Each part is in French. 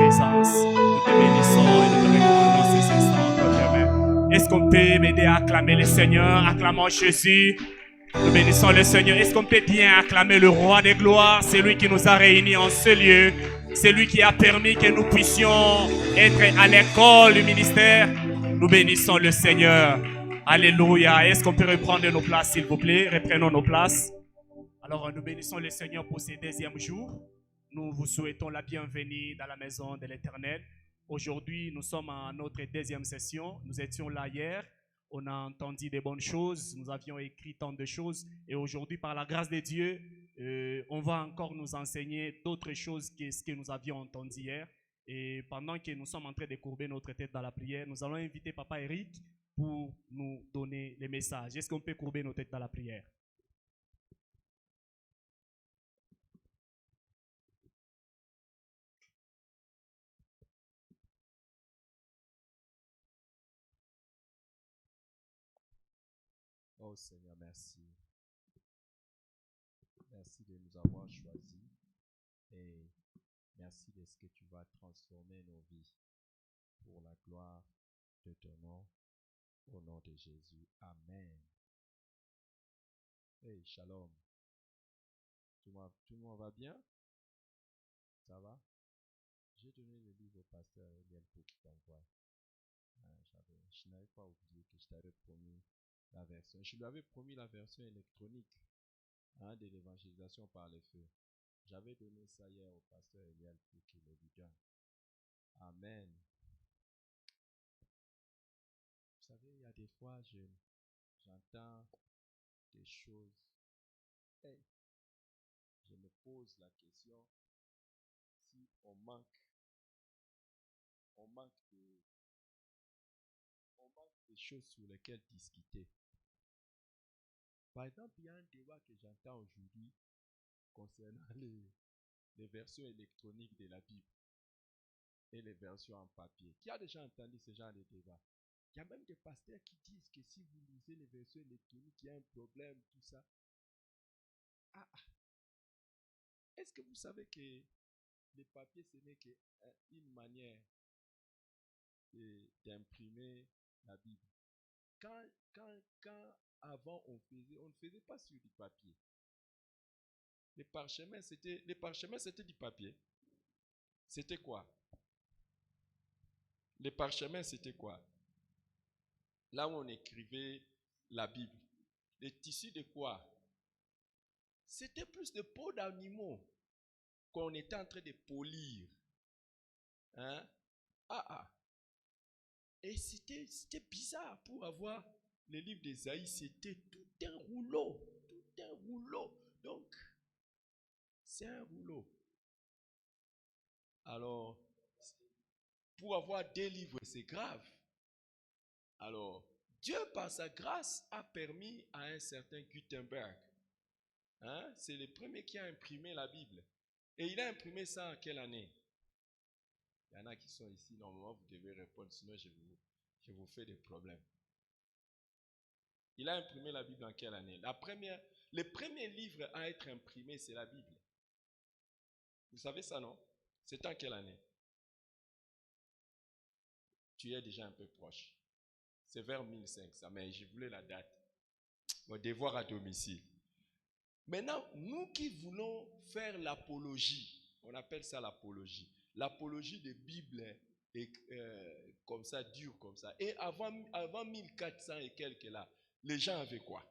présence. Nous te bénissons et nous te recommandons ces instants entre tes mains. Est-ce qu'on peut m'aider à acclamer le Seigneur? Acclamons Jésus. Nous bénissons le Seigneur. Est-ce qu'on peut bien acclamer le Roi des gloires? C'est lui qui nous a réunis en ce lieu. C'est lui qui a permis que nous puissions être à l'école du ministère. Nous bénissons le Seigneur. Alléluia. Est-ce qu'on peut reprendre nos places, s'il vous plaît? Reprenons nos places. Alors, nous bénissons le Seigneur pour ces 10e jours. Nous vous souhaitons la bienvenue dans la maison de l'Éternel. Aujourd'hui, nous sommes à notre 2e session. Nous étions là hier. On a entendu des bonnes choses. Nous avions écrit tant de choses. Et aujourd'hui, par la grâce de Dieu, on va encore nous enseigner d'autres choses que ce que nous avions entendu hier. Et pendant que nous sommes en train de courber notre tête dans la prière, nous allons inviter Papa Eric pour nous donner les messages. Est-ce qu'on peut courber nos têtes dans la prière? Oh Seigneur, merci. Merci de nous avoir choisis et merci de ce que tu vas transformer nos vies pour la gloire de ton nom, au nom de Jésus. Amen. Hey, shalom. Tout le monde va bien? Ça va? J'ai donné le livre au pasteur Eliel pour qu'il t'envoie. Je n'avais pas oublié que je t'avais promis la version. Je lui avais promis la version électronique de l'évangélisation par les feux. J'avais donné ça hier au pasteur Eliel pour qu'il le lui donne. Amen. Vous savez, il y a des fois, j'entends des choses. Hey, je me pose la question si on manque de choses sur lesquelles discuter. Par exemple, il y a un débat que j'entends aujourd'hui concernant les versions électroniques de la Bible et les versions en papier. Qui a déjà entendu ce genre de débat? Il y a même des pasteurs qui disent que si vous lisez les versions électroniques, il y a un problème, tout ça. Est-ce que vous savez que les papiers, ce n'est qu'une manière d'imprimer la Bible? Quand avant on ne faisait pas sur du papier. Les parchemins, c'était du papier. C'était quoi? Les parchemins, c'était quoi? Là où on écrivait la Bible. Les tissus de quoi? C'était plus de peau d'animaux qu'on était en train de polir. Hein? Et c'était bizarre pour avoir les livres d'Ésaïe, c'était tout un rouleau. Tout un rouleau. Donc, c'est un rouleau. Alors, pour avoir des livres, c'est grave. Alors, Dieu, par sa grâce, a permis à un certain Gutenberg. C'est le premier qui a imprimé la Bible. Et il a imprimé ça en quelle année? Il y en a qui sont ici, normalement vous devez répondre, sinon je vous fais des problèmes. Il a imprimé la Bible en quelle année? Le premier livre à être imprimé, c'est la Bible. Vous savez ça, non? C'est en quelle année? Tu es déjà un peu proche. C'est vers 1500, mais je voulais la date. Mon devoir à domicile. Maintenant, nous qui voulons faire l'apologie, on appelle ça l'apologie. L'apologie des Bibles est comme ça, dure comme ça. Et avant 1400 et quelques là, les gens avaient quoi?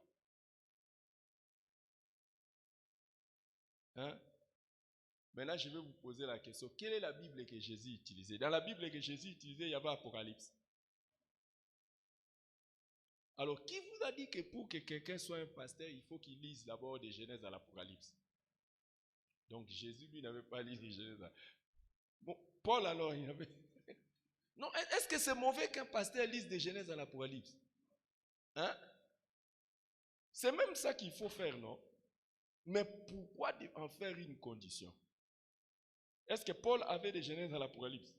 Maintenant, je vais vous poser la question. Quelle est la Bible que Jésus utilisait? Dans la Bible que Jésus utilisait, il y avait Apocalypse. Alors, qui vous a dit que pour que quelqu'un soit un pasteur, il faut qu'il lise d'abord des Genèse à l'Apocalypse? Donc, Jésus, lui, n'avait pas lu des Genèse. Bon, Paul, alors, il avait... Non, est-ce que c'est mauvais qu'un pasteur lise des Genèse à l'Apocalypse? C'est même ça qu'il faut faire, non? Mais pourquoi en faire une condition? Est-ce que Paul avait des Genèse à l'Apocalypse?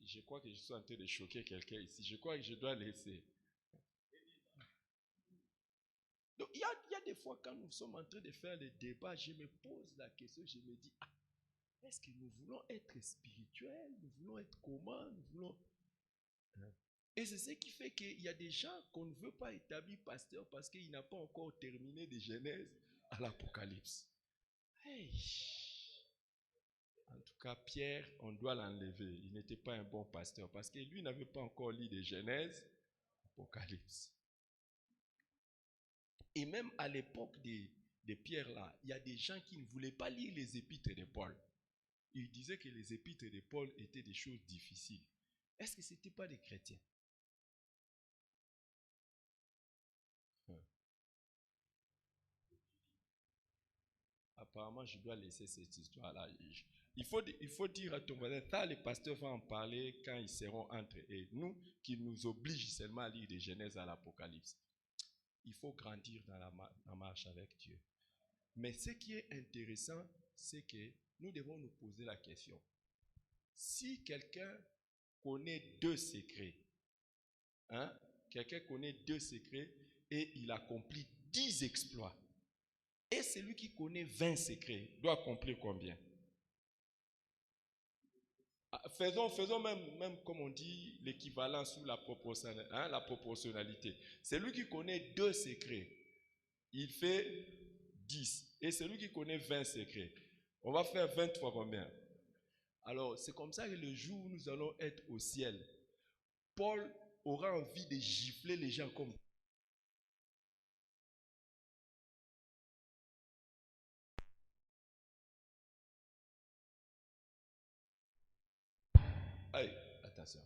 Je crois que je suis en train de choquer quelqu'un ici. Je crois que je dois laisser. Donc, il y a des fois, quand nous sommes en train de faire les débats, je me pose la question, je me dis, est-ce que nous voulons être spirituels? Nous voulons être comment? Nous voulons... Et c'est ce qui fait qu'il y a des gens qu'on ne veut pas établir pasteur parce qu'il n'a pas encore terminé de Genèse à l'Apocalypse. Hey. En tout cas, Pierre, on doit l'enlever. Il n'était pas un bon pasteur parce que lui n'avait pas encore lu de Genèse, Apocalypse. Et même à l'époque de Pierre là, il y a des gens qui ne voulaient pas lire les épîtres de Paul. Ils disaient que les épîtres de Paul étaient des choses difficiles. Est-ce que ce n'étaient pas des chrétiens? Apparemment, je dois laisser cette histoire-là. Il faut dire à ton voisin, ça, les pasteurs vont en parler quand ils seront entre eux. Et nous, qui nous obligent seulement à lire de Genèse à l'Apocalypse. Il faut grandir dans la marche avec Dieu. Mais ce qui est intéressant, c'est que nous devons nous poser la question. Si quelqu'un connaît 2 secrets, quelqu'un connaît 2 secrets et il accomplit 10 exploits, et celui qui connaît 20 secrets doit accomplir combien? Faisons même comme on dit, l'équivalence ou la proportionnalité. Celui qui connaît 2 secrets, il fait 10. Et celui qui connaît 20 secrets, on va faire 20 fois combien? Alors, c'est comme ça que le jour où nous allons être au ciel, Paul aura envie de gifler les gens comme... Hey, attention.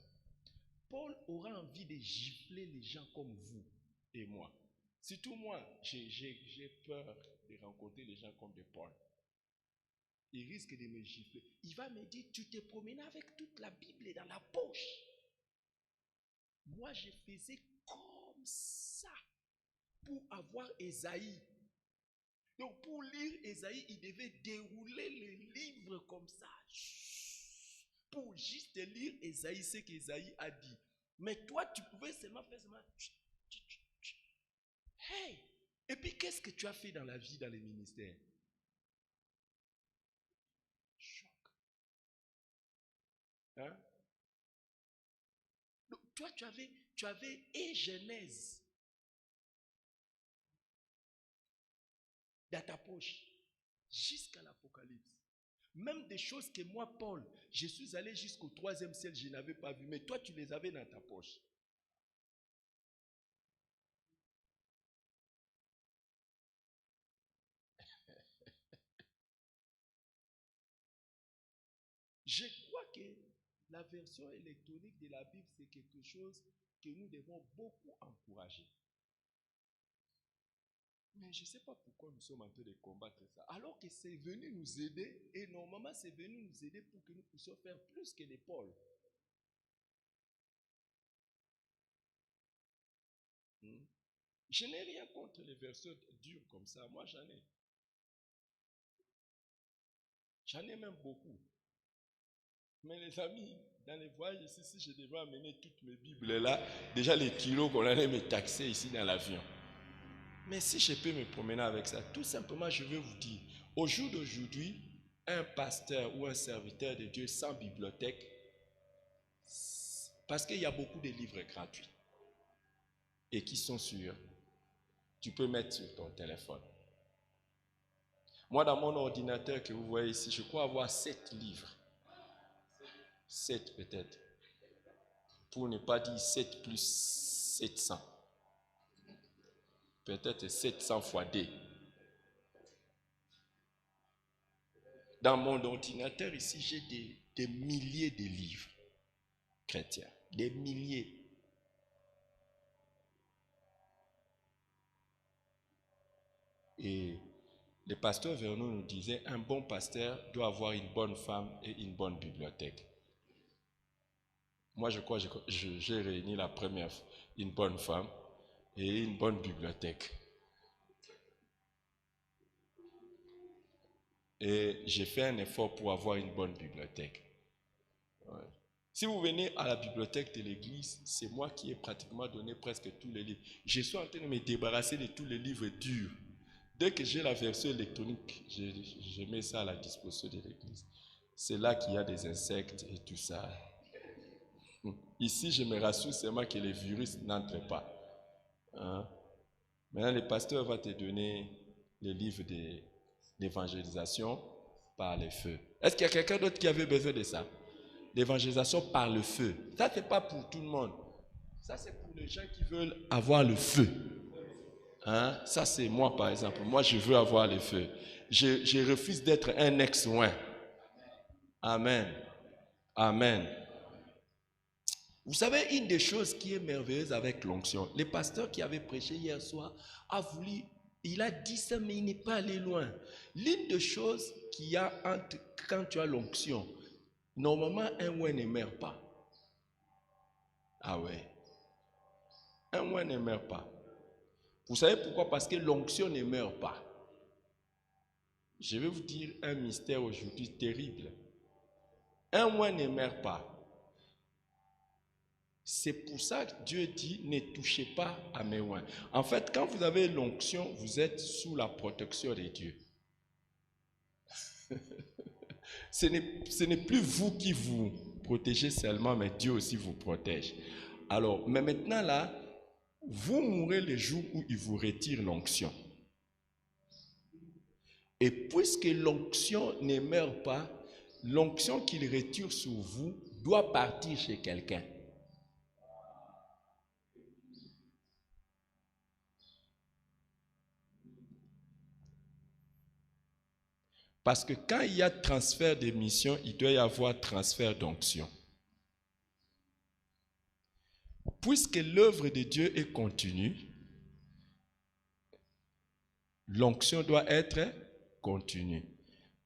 Paul aura envie de gifler les gens comme vous et moi. Surtout moi, j'ai peur de rencontrer les gens comme de Paul. Il risque de me gifler. Il va me dire, tu t'es promené avec toute la Bible dans la poche. Moi, je faisais comme ça pour avoir Ésaïe. Donc, pour lire Ésaïe, il devait dérouler les livres comme ça. Pour juste lire Ésaïe, ce qu'Ésaïe a dit. Mais toi, tu pouvais seulement faire seulement... Hey! Et puis, qu'est-ce que tu as fait dans la vie, dans les ministères? Choc. Hein? Donc, toi, tu avais et Genèse dans ta poche jusqu'à l'Apocalypse. Même des choses que moi, Paul, je suis allé jusqu'au 3e ciel, je n'avais pas vu, mais toi, tu les avais dans ta poche. Je crois que la version électronique de la Bible, c'est quelque chose que nous devons beaucoup encourager. Mais je ne sais pas pourquoi nous sommes en train de combattre ça. Alors que c'est venu nous aider, et normalement c'est venu nous aider pour que nous puissions faire plus que les Paul. Je n'ai rien contre les versions dures comme ça. Moi, j'en ai. J'en ai même beaucoup. Mais les amis, dans les voyages ici, si je devais amener toutes mes Bibles là, déjà les kilos qu'on allait me taxer ici dans l'avion. Mais si je peux me promener avec ça, tout simplement, je vais vous dire, au jour d'aujourd'hui, un pasteur ou un serviteur de Dieu sans bibliothèque, parce qu'il y a beaucoup de livres gratuits et qui sont sûrs, tu peux mettre sur ton téléphone. Moi, dans mon ordinateur que vous voyez ici, je crois avoir 7 livres. 7 peut-être. Pour ne pas dire 7 plus 700. Peut-être 700 fois 2. Dans mon ordinateur ici, j'ai des milliers de livres chrétiens. Des milliers. Et le pasteur Vernon nous disait, un bon pasteur doit avoir une bonne femme et une bonne bibliothèque. Moi, je crois que j'ai réuni la première, une bonne femme et une bonne bibliothèque. Et j'ai fait un effort pour avoir une bonne bibliothèque. Ouais. Si vous venez à la bibliothèque de l'église, c'est moi qui ai pratiquement donné presque tous les livres. Je suis en train de me débarrasser de tous les livres durs. Dès que j'ai la version électronique, je mets ça à la disposition de l'église. C'est là qu'il y a des insectes et tout ça. Ici, je me rassure seulement que les virus n'entrent pas. Hein? Maintenant, le pasteur va te donner les livres d'évangélisation par le feu. Est-ce qu'il y a quelqu'un d'autre qui avait besoin de ça? L'évangélisation par le feu. Ça, ce n'est pas pour tout le monde. Ça, c'est pour les gens qui veulent avoir le feu. Hein? Ça, c'est moi, par exemple. Moi, je veux avoir le feu. Je refuse d'être un ex-oin. Amen. Amen. Vous savez, une des choses qui est merveilleuse avec l'onction, le pasteur qui avait prêché hier soir a voulu, il a dit ça, mais il n'est pas allé loin. L'une des choses qu'il y a entre, quand tu as l'onction, normalement, un oin ne meurt pas. Ah ouais. Un oin ne meurt pas. Vous savez pourquoi? Parce que l'onction ne meurt pas. Je vais vous dire un mystère aujourd'hui terrible. Un oin ne meurt pas. C'est pour ça que Dieu dit, ne touchez pas à mes oins. En fait, quand vous avez l'onction, vous êtes sous la protection de Dieu. Ce n'est plus vous qui vous protégez seulement, mais Dieu aussi vous protège. Alors, mais maintenant là, vous mourrez le jour où il vous retire l'onction. Et puisque l'onction ne meurt pas, l'onction qu'il retire sur vous doit partir chez quelqu'un. Parce que quand il y a transfert de mission, il doit y avoir transfert d'onction. Puisque l'œuvre de Dieu est continue, l'onction doit être continue.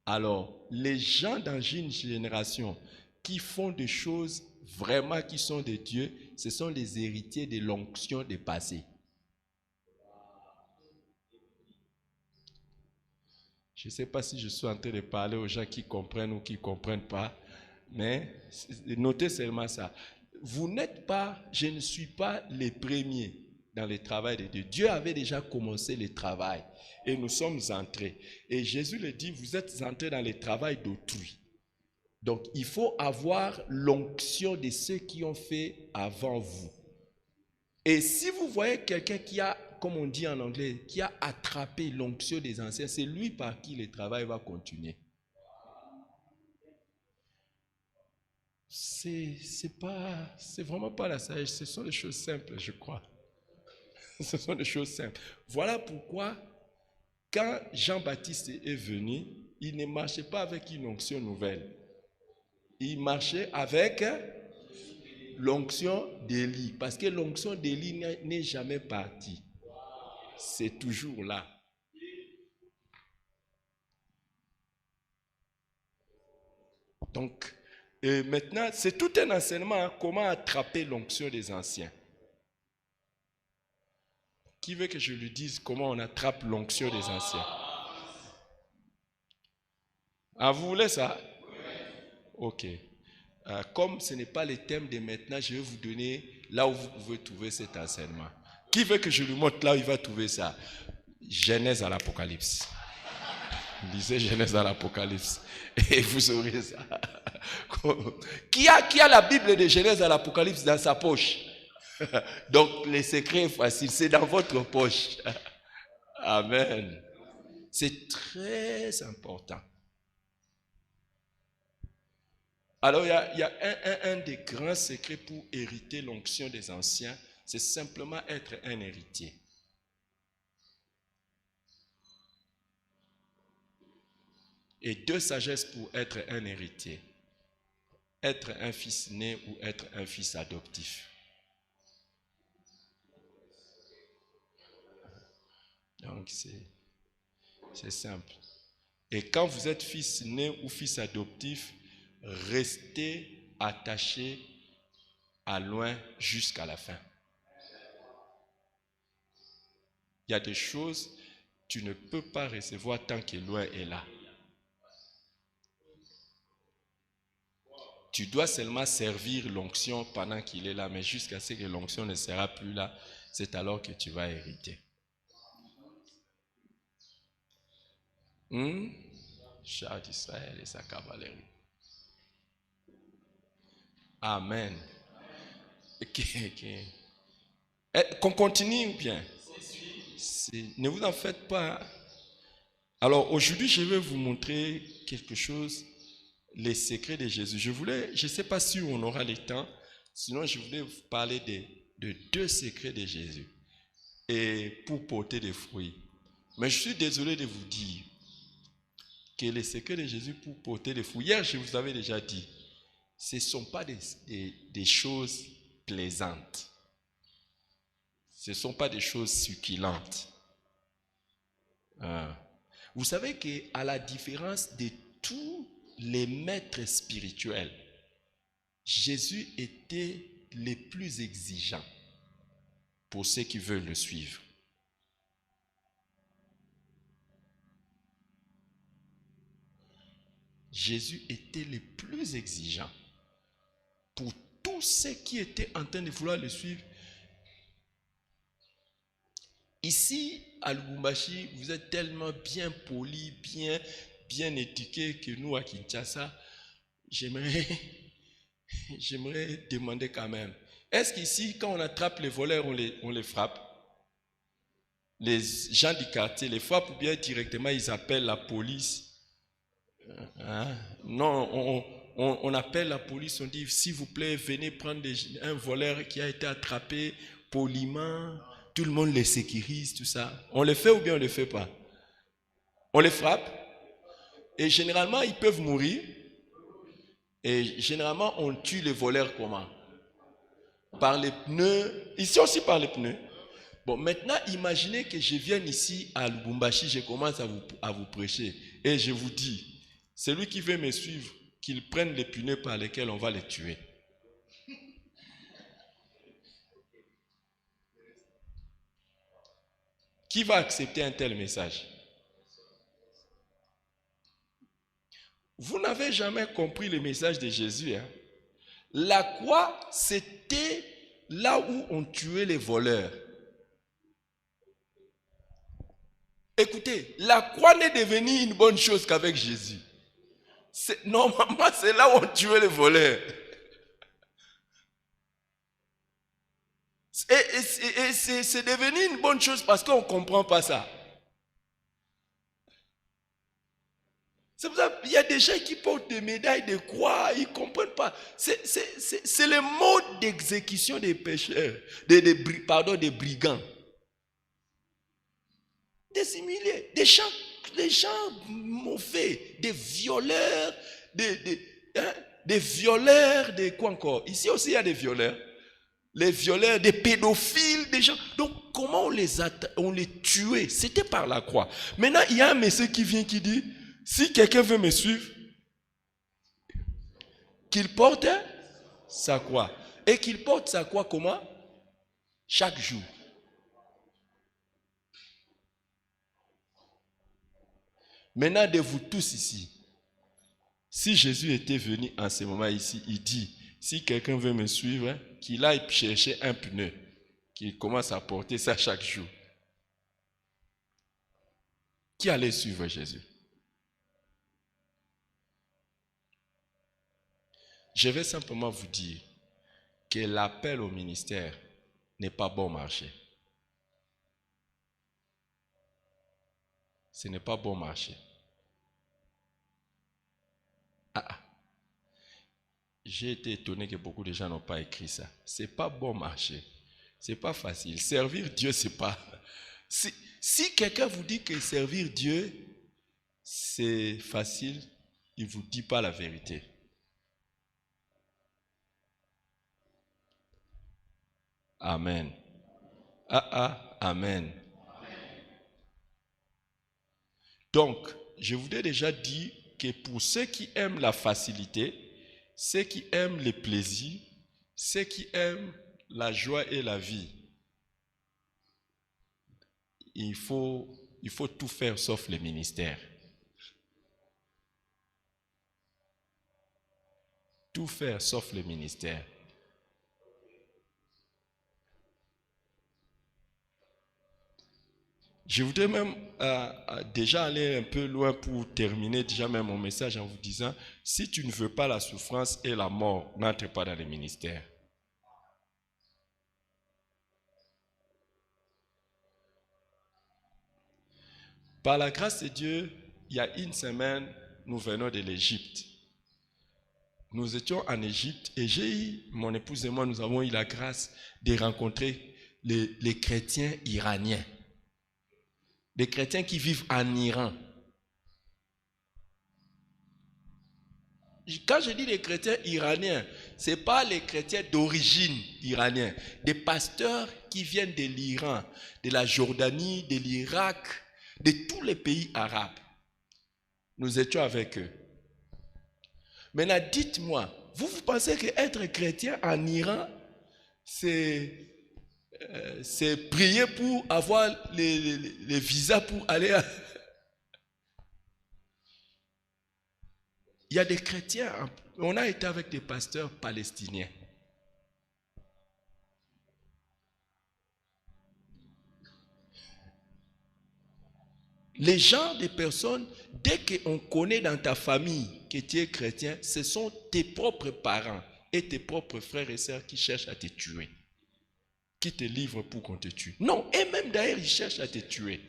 Alors, les gens dans une génération qui font des choses vraiment qui sont de Dieu, ce sont les héritiers de l'onction des passés. Je ne sais pas si je suis en train de parler aux gens qui comprennent ou qui ne comprennent pas, mais notez seulement ça. Vous n'êtes pas, je ne suis pas les premiers dans le travail de Dieu. Dieu avait déjà commencé le travail et nous sommes entrés. Et Jésus le dit, vous êtes entrés dans le travail d'autrui. Donc, il faut avoir l'onction de ceux qui ont fait avant vous. Et si vous voyez quelqu'un qui a, comme on dit en anglais, qui a attrapé l'onction des anciens, c'est lui par qui le travail va continuer. C'est vraiment pas la sagesse, ce sont des choses simples, je crois. Ce sont des choses simples. Voilà pourquoi, quand Jean-Baptiste est venu, il ne marchait pas avec une onction nouvelle. Il marchait avec l'onction d'Élie, parce que l'onction d'Élie n'est jamais partie. C'est toujours là. Donc, maintenant, c'est tout un enseignement, hein, comment attraper l'onction des anciens. Qui veut que je lui dise comment on attrape l'onction des anciens? Ah, vous voulez ça? Ok. Comme ce n'est pas le thème de maintenant, je vais vous donner là où vous pouvez trouver cet enseignement. Qui veut que je lui montre là où il va trouver ça? Genèse à l'Apocalypse. Lisez Genèse à l'Apocalypse et vous aurez ça. Qui a la Bible de Genèse à l'Apocalypse dans sa poche? Donc, le secret est facile, c'est dans votre poche. Amen. C'est très important. Alors, il y a un des grands secrets pour hériter l'onction des anciens, c'est simplement être un héritier. Et deux sagesses pour être un héritier. Être un fils né ou être un fils adoptif. Donc, c'est simple. Et quand vous êtes fils né ou fils adoptif, restez attaché à loin jusqu'à la fin. Il y a des choses que tu ne peux pas recevoir tant que loin est là. tu dois seulement servir l'onction pendant qu'il est là, mais jusqu'à ce que l'onction ne sera plus là, c'est alors que tu vas hériter. Char d'Israël et sa cavalerie. Amen. Qu'on continue bien. Ne vous en faites pas. Alors aujourd'hui, je vais vous montrer quelque chose, les secrets de Jésus. Je ne sais pas si on aura le temps, sinon je voulais vous parler de 2 secrets de Jésus et pour porter des fruits. Mais je suis désolé de vous dire que les secrets de Jésus pour porter des fruits, hier je vous avais déjà dit, ce ne sont pas des choses plaisantes. Ce ne sont pas des choses succulentes. Vous savez qu'à la différence de tous les maîtres spirituels, Jésus était le plus exigeant pour ceux qui veulent le suivre. Jésus était le plus exigeant pour tous ceux qui étaient en train de vouloir le suivre. Ici, à Lubumbashi, vous êtes tellement bien poli, bien éduqué que nous, à Kinshasa, j'aimerais demander quand même. Est-ce qu'ici, quand on attrape les voleurs, on les frappe? Les gens du quartier les frappent ou bien directement ils appellent la police? Non, on appelle la police, on dit s'il vous plaît, venez prendre un voleur qui a été attrapé poliment. Tout le monde les sécurise, tout ça. On le fait ou bien on ne le fait pas? On les frappe. Et généralement, ils peuvent mourir. Et généralement, on tue les voleurs comment? Par les pneus. Ici aussi par les pneus. Bon, maintenant, imaginez que je vienne ici à Lubumbashi, je commence à vous prêcher. Et je vous dis, celui qui veut me suivre, qu'il prenne les pneus par lesquels on va les tuer. Qui va accepter un tel message? Vous n'avez jamais compris le message de Jésus. La croix, c'était là où on tuait les voleurs. Écoutez, la croix n'est devenue une bonne chose qu'avec Jésus. Normalement, c'est là où on tuait les voleurs. Et c'est devenu une bonne chose parce qu'on ne comprend pas ça. C'est pour ça qu'il y a des gens qui portent des médailles de croix, ils ne comprennent pas. C'est le mode d'exécution des pécheurs, des brigands. Des humiliés, des gens mauvais, des violeurs, des violeurs, des quoi encore? Ici aussi il y a des violeurs. Les violeurs, des pédophiles, des gens. Donc comment on les tuait? C'était par la croix. Maintenant il y a un monsieur qui vient qui dit, si quelqu'un veut me suivre, qu'il porte sa croix. Et qu'il porte sa croix comment? Chaque jour. Maintenant, de vous tous ici, si Jésus était venu en ce moment ici, il dit, si quelqu'un veut me suivre, qu'il aille chercher un pneu, qu'il commence à porter ça chaque jour. Qui allait suivre Jésus? Je vais simplement vous dire que l'appel au ministère n'est pas bon marché. Ce n'est pas bon marché. J'ai été étonné que beaucoup de gens n'ont pas écrit ça. Ce n'est pas bon marché. Ce n'est pas facile. Servir Dieu, c'est pas... Si quelqu'un vous dit que servir Dieu, c'est facile, il ne vous dit pas la vérité. Amen. Amen. Donc, je vous ai déjà dit que pour ceux qui aiment la facilité, ceux qui aiment les plaisirs, ceux qui aiment la joie et la vie, il faut tout faire sauf le ministère. tout faire sauf le ministère. Je voudrais même déjà aller un peu loin pour terminer déjà même mon message en vous disant, si tu ne veux pas la souffrance et la mort, n'entre pas dans le ministère. Par la grâce de Dieu, il y a une semaine, nous venons de l'Égypte. Nous étions en Égypte et mon épouse et moi, nous avons eu la grâce de rencontrer les chrétiens iraniens. Des chrétiens qui vivent en Iran. Quand je dis les chrétiens iraniens, ce n'est pas les chrétiens d'origine iranienne. Des pasteurs qui viennent de l'Iran, de la Jordanie, de l'Irak, de tous les pays arabes. Nous étions avec eux. Maintenant, dites-moi, vous pensez qu'être chrétien en Iran, c'est prier pour avoir les visas pour aller à... Il y a des chrétiens, on a été avec des pasteurs palestiniens. Les gens, des personnes, dès qu'on connaît dans ta famille que tu es chrétien, ce sont tes propres parents et tes propres frères et sœurs qui cherchent à te tuer. Qui te livrent pour qu'on te tue. Non, et même d'ailleurs, ils cherchent à te tuer.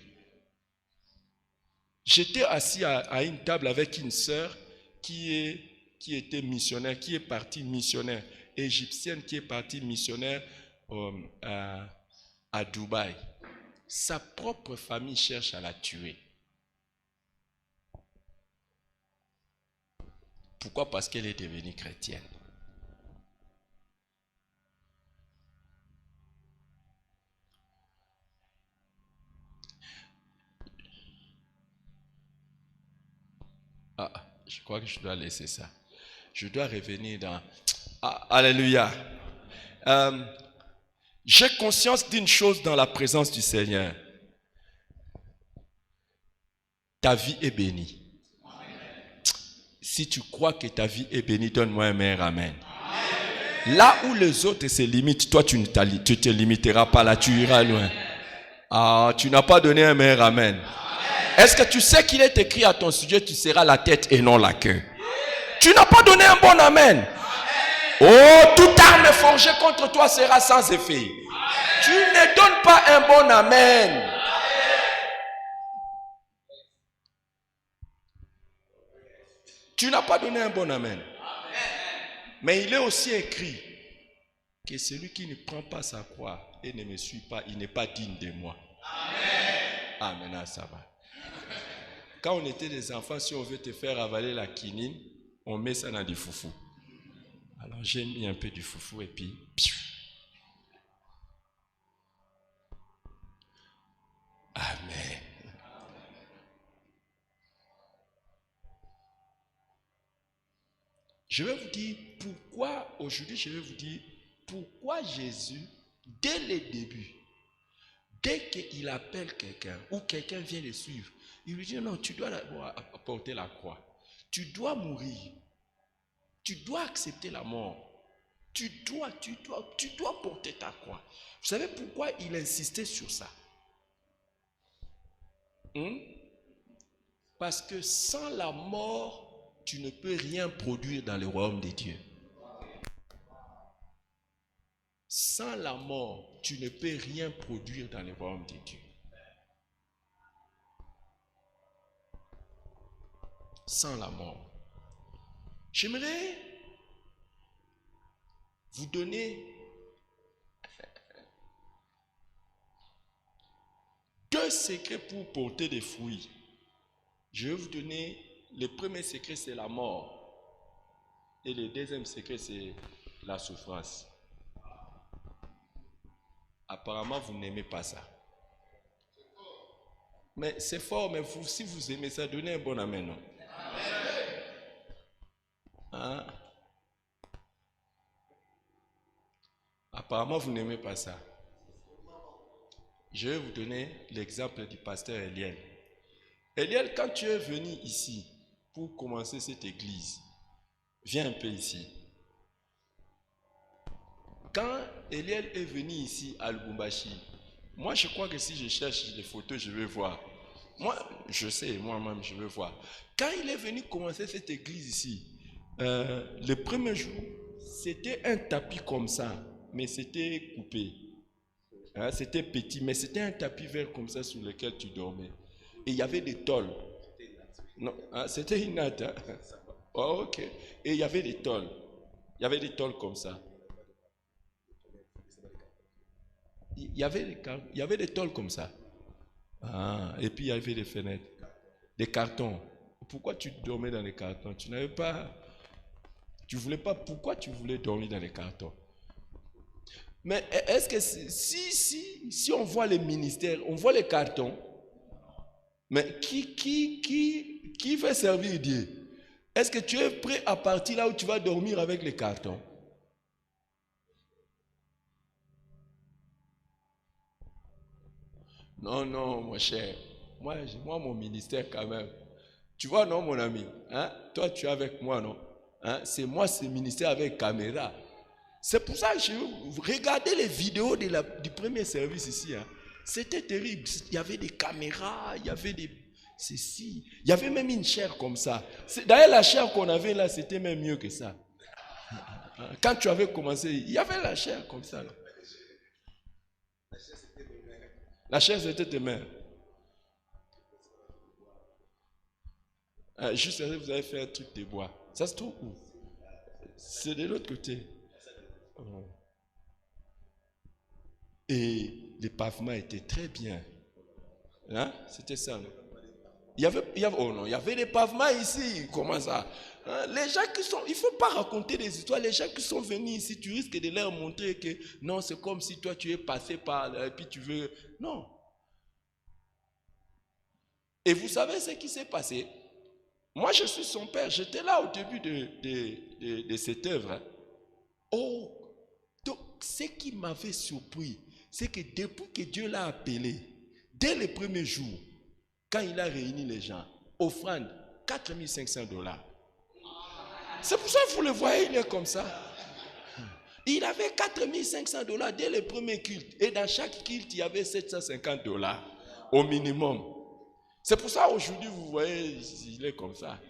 J'étais assis à une table avec une sœur qui était missionnaire, qui est partie missionnaire, égyptienne qui est partie missionnaire à Dubaï. Sa propre famille cherche à la tuer. Pourquoi? Parce qu'elle est devenue chrétienne. Je crois que je dois laisser ça. Je dois revenir dans... Alléluia. J'ai conscience d'une chose dans la présence du Seigneur. Ta vie est bénie. Si tu crois que ta vie est bénie, donne-moi un meilleur amen. Là où les autres se limitent, toi tu ne te limiteras pas là, tu iras loin. Tu n'as pas donné un meilleur amen. Est-ce que tu sais qu'il est écrit à ton sujet, tu seras la tête et non la queue? Tu n'as pas donné un bon amen. Oh, toute arme forgée contre toi sera sans effet. Tu ne donnes pas un bon amen. Tu n'as pas donné un bon amen. Mais il est aussi écrit que celui qui ne prend pas sa croix et ne me suit pas, il n'est pas digne de moi. Amen. Maintenant ça va. Quand on était des enfants, si on veut te faire avaler la quinine, on met ça dans du foufou. Alors j'ai mis un peu du foufou et puis... Amen. Je vais vous dire pourquoi, aujourd'hui je vais vous dire pourquoi Jésus, dès le début, dès qu'il appelle quelqu'un ou quelqu'un vient le suivre, il lui dit non, tu dois porter la croix. Tu dois mourir. Tu dois accepter la mort. Tu dois porter ta croix. Vous savez pourquoi il insistait sur ça? Parce que sans la mort, tu ne peux rien produire dans le royaume de Dieu. Sans la mort, tu ne peux rien produire dans le royaume de Dieu. Sans la mort. J'aimerais vous donner 2 secrets pour porter des fruits. Je vais vous donner, le premier secret c'est la mort. Et le deuxième secret c'est la souffrance. Apparemment vous n'aimez pas ça. Mais c'est fort, mais vous, si vous aimez ça, donnez un bon amen. Non? Hein? Apparemment vous n'aimez pas ça. Je vais vous donner l'exemple du pasteur Eliel. Eliel, quand tu es venu ici pour commencer cette église, viens un peu ici. quand Eliel est venu ici à Lubumbashi, moi je crois que si je cherche les photos, je vais voir. Moi, je sais, moi-même, je vais voir. Quand il est venu commencer cette église ici, le premier jour, c'était un tapis comme ça, mais c'était coupé. Hein, c'était petit, mais c'était un tapis vert comme ça sur lequel tu dormais. Et il y avait des tôles. Non, hein, c'était une natte. Hein? Oh, ok. Et il y avait des tôles. Il y avait des tôles comme ça. Il y avait des tôles comme ça. Ah, et puis il y avait des fenêtres. Des cartons. Pourquoi tu dormais dans les cartons? Tu n'avais pas... Tu voulais pas... Pourquoi tu voulais dormir dans les cartons? Mais est-ce que si on voit les ministères, on voit les cartons, mais qui va servir Dieu? Est-ce que tu es prêt à partir là où tu vas dormir avec les cartons? Non, non, mon cher. Moi, mon ministère quand même. Tu vois, non, mon ami? Hein? Toi, tu es avec moi, non? Hein? C'est moi, ce ministère avec caméra. C'est pour ça que je regardais les vidéos du premier service ici. Hein. C'était terrible. Il y avait des caméras, il y avait des... Ceci. Il y avait même une chair comme ça. D'ailleurs, la chair qu'on avait là, c'était même mieux que ça. Quand tu avais commencé, il y avait la chair comme ça. Là. La chair, c'était tes mains. Juste, vous avez fait un truc de bois. Ça se trouve où? C'est de l'autre côté. Et les pavements étaient très bien. Hein? C'était ça. Non? Il y avait des pavements ici. Comment ça? Hein? Les gens qui sont... Il ne faut pas raconter des histoires. Les gens qui sont venus ici, tu risques de leur montrer que non, c'est comme si toi tu es passé par là et puis tu veux... Non. Et vous savez ce qui s'est passé? Moi, je suis son père. J'étais là au début de cette œuvre. Hein. Oh! Donc, ce qui m'avait surpris, c'est que depuis que Dieu l'a appelé, dès le premier jour, quand il a réuni les gens, offrande $4500. C'est pour ça que vous le voyez, il est comme ça. Il avait $4500 dès le premier culte. Et dans chaque culte, il y avait $750 au minimum. C'est pour ça aujourd'hui, vous voyez, il est comme ça.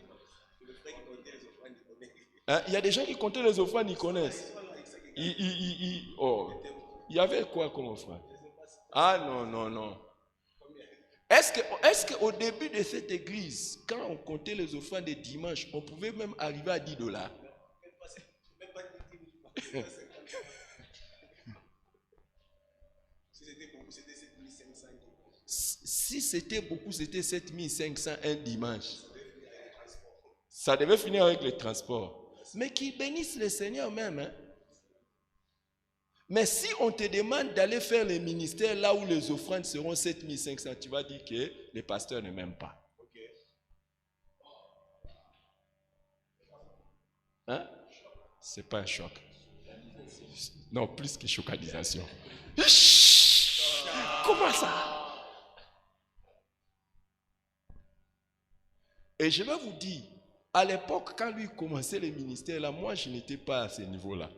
Hein? Il y a des gens qui comptaient les offrandes, ils connaissent. Il y avait quoi comme offrande? Ah non, non, non. Est-ce qu'au début de cette église, quand on comptait les offrandes des dimanches, on pouvait même arriver à $10? Si c'était beaucoup, c'était 7500 un dimanche. Ça devait finir avec le transport. Mais qu'ils bénissent le Seigneur même. Hein? Mais si on te demande d'aller faire les ministères là où les offrandes seront 7500, tu vas dire que les pasteurs ne m'aiment pas. Hein? C'est pas un choc. Non, plus que chocalisation. Comment ça? Et je vais vous dire, à l'époque, quand lui commençait les ministères là, moi je n'étais pas à ce niveau-là.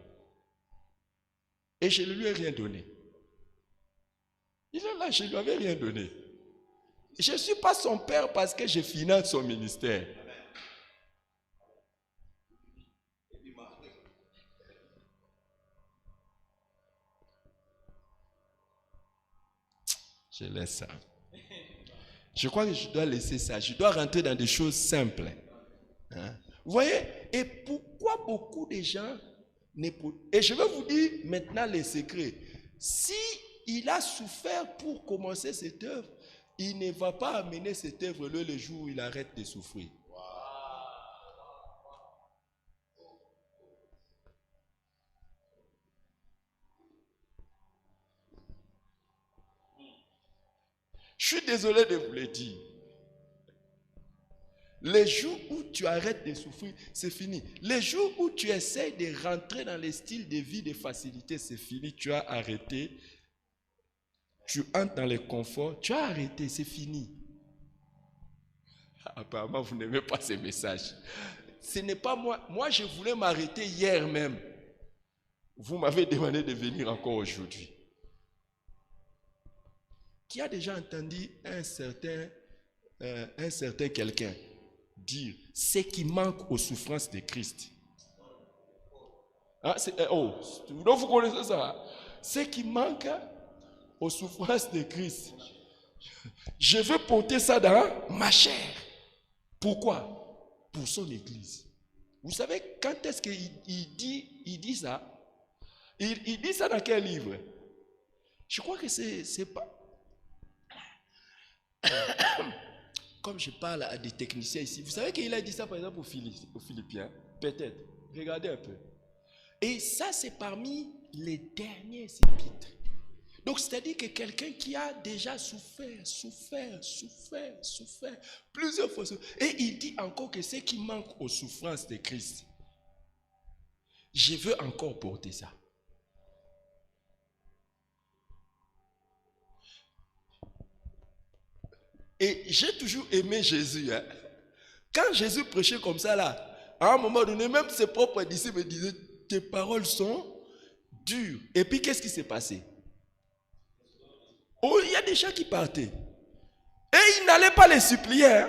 Et je ne lui ai rien donné. Il est là, je ne lui avais rien donné. Je ne suis pas son père parce que je finance son ministère. Je laisse ça. Je crois que je dois laisser ça. Je dois rentrer dans des choses simples. Hein? Vous voyez? Et pourquoi beaucoup de gens... Et je vais vous dire maintenant les secrets. Si il a souffert pour commencer cette œuvre, il ne va pas amener cette œuvre-là le jour où il arrête de souffrir. Je suis désolé de vous le dire. Les jours où tu arrêtes de souffrir, c'est fini. Les jours où tu essaies de rentrer dans les styles de vie de facilité, c'est fini. Tu as arrêté. Tu entres dans le confort. Tu as arrêté, c'est fini. Apparemment, vous n'aimez pas ces messages. Ce n'est pas moi. Moi, je voulais m'arrêter hier même. Vous m'avez demandé de venir encore aujourd'hui. Qui a déjà entendu un certain quelqu'un dire ce qui manque aux souffrances de Christ? Donc vous connaissez ça? Ce qui manque aux souffrances de Christ. Je veux porter ça dans ma chair. Pourquoi? Pour son église. Vous savez quand est-ce qu'il dit ça? Il dit ça dans quel livre? Je crois que c'est pas... Comme je parle à des techniciens ici, vous savez qu'il a dit ça par exemple aux Philippiens? Peut-être. Regardez un peu. Et ça, c'est parmi les derniers épîtres. Donc, c'est-à-dire que quelqu'un qui a déjà souffert plusieurs fois. Et il dit encore que ce qui manque aux souffrances de Christ, je veux encore porter ça. Et j'ai toujours aimé Jésus. Quand Jésus prêchait comme ça là, à un moment donné, même ses propres disciples me disaient, tes paroles sont dures. Et puis qu'est-ce qui s'est passé? Oh, il y a des gens qui partaient. Et il n'allait pas les supplier.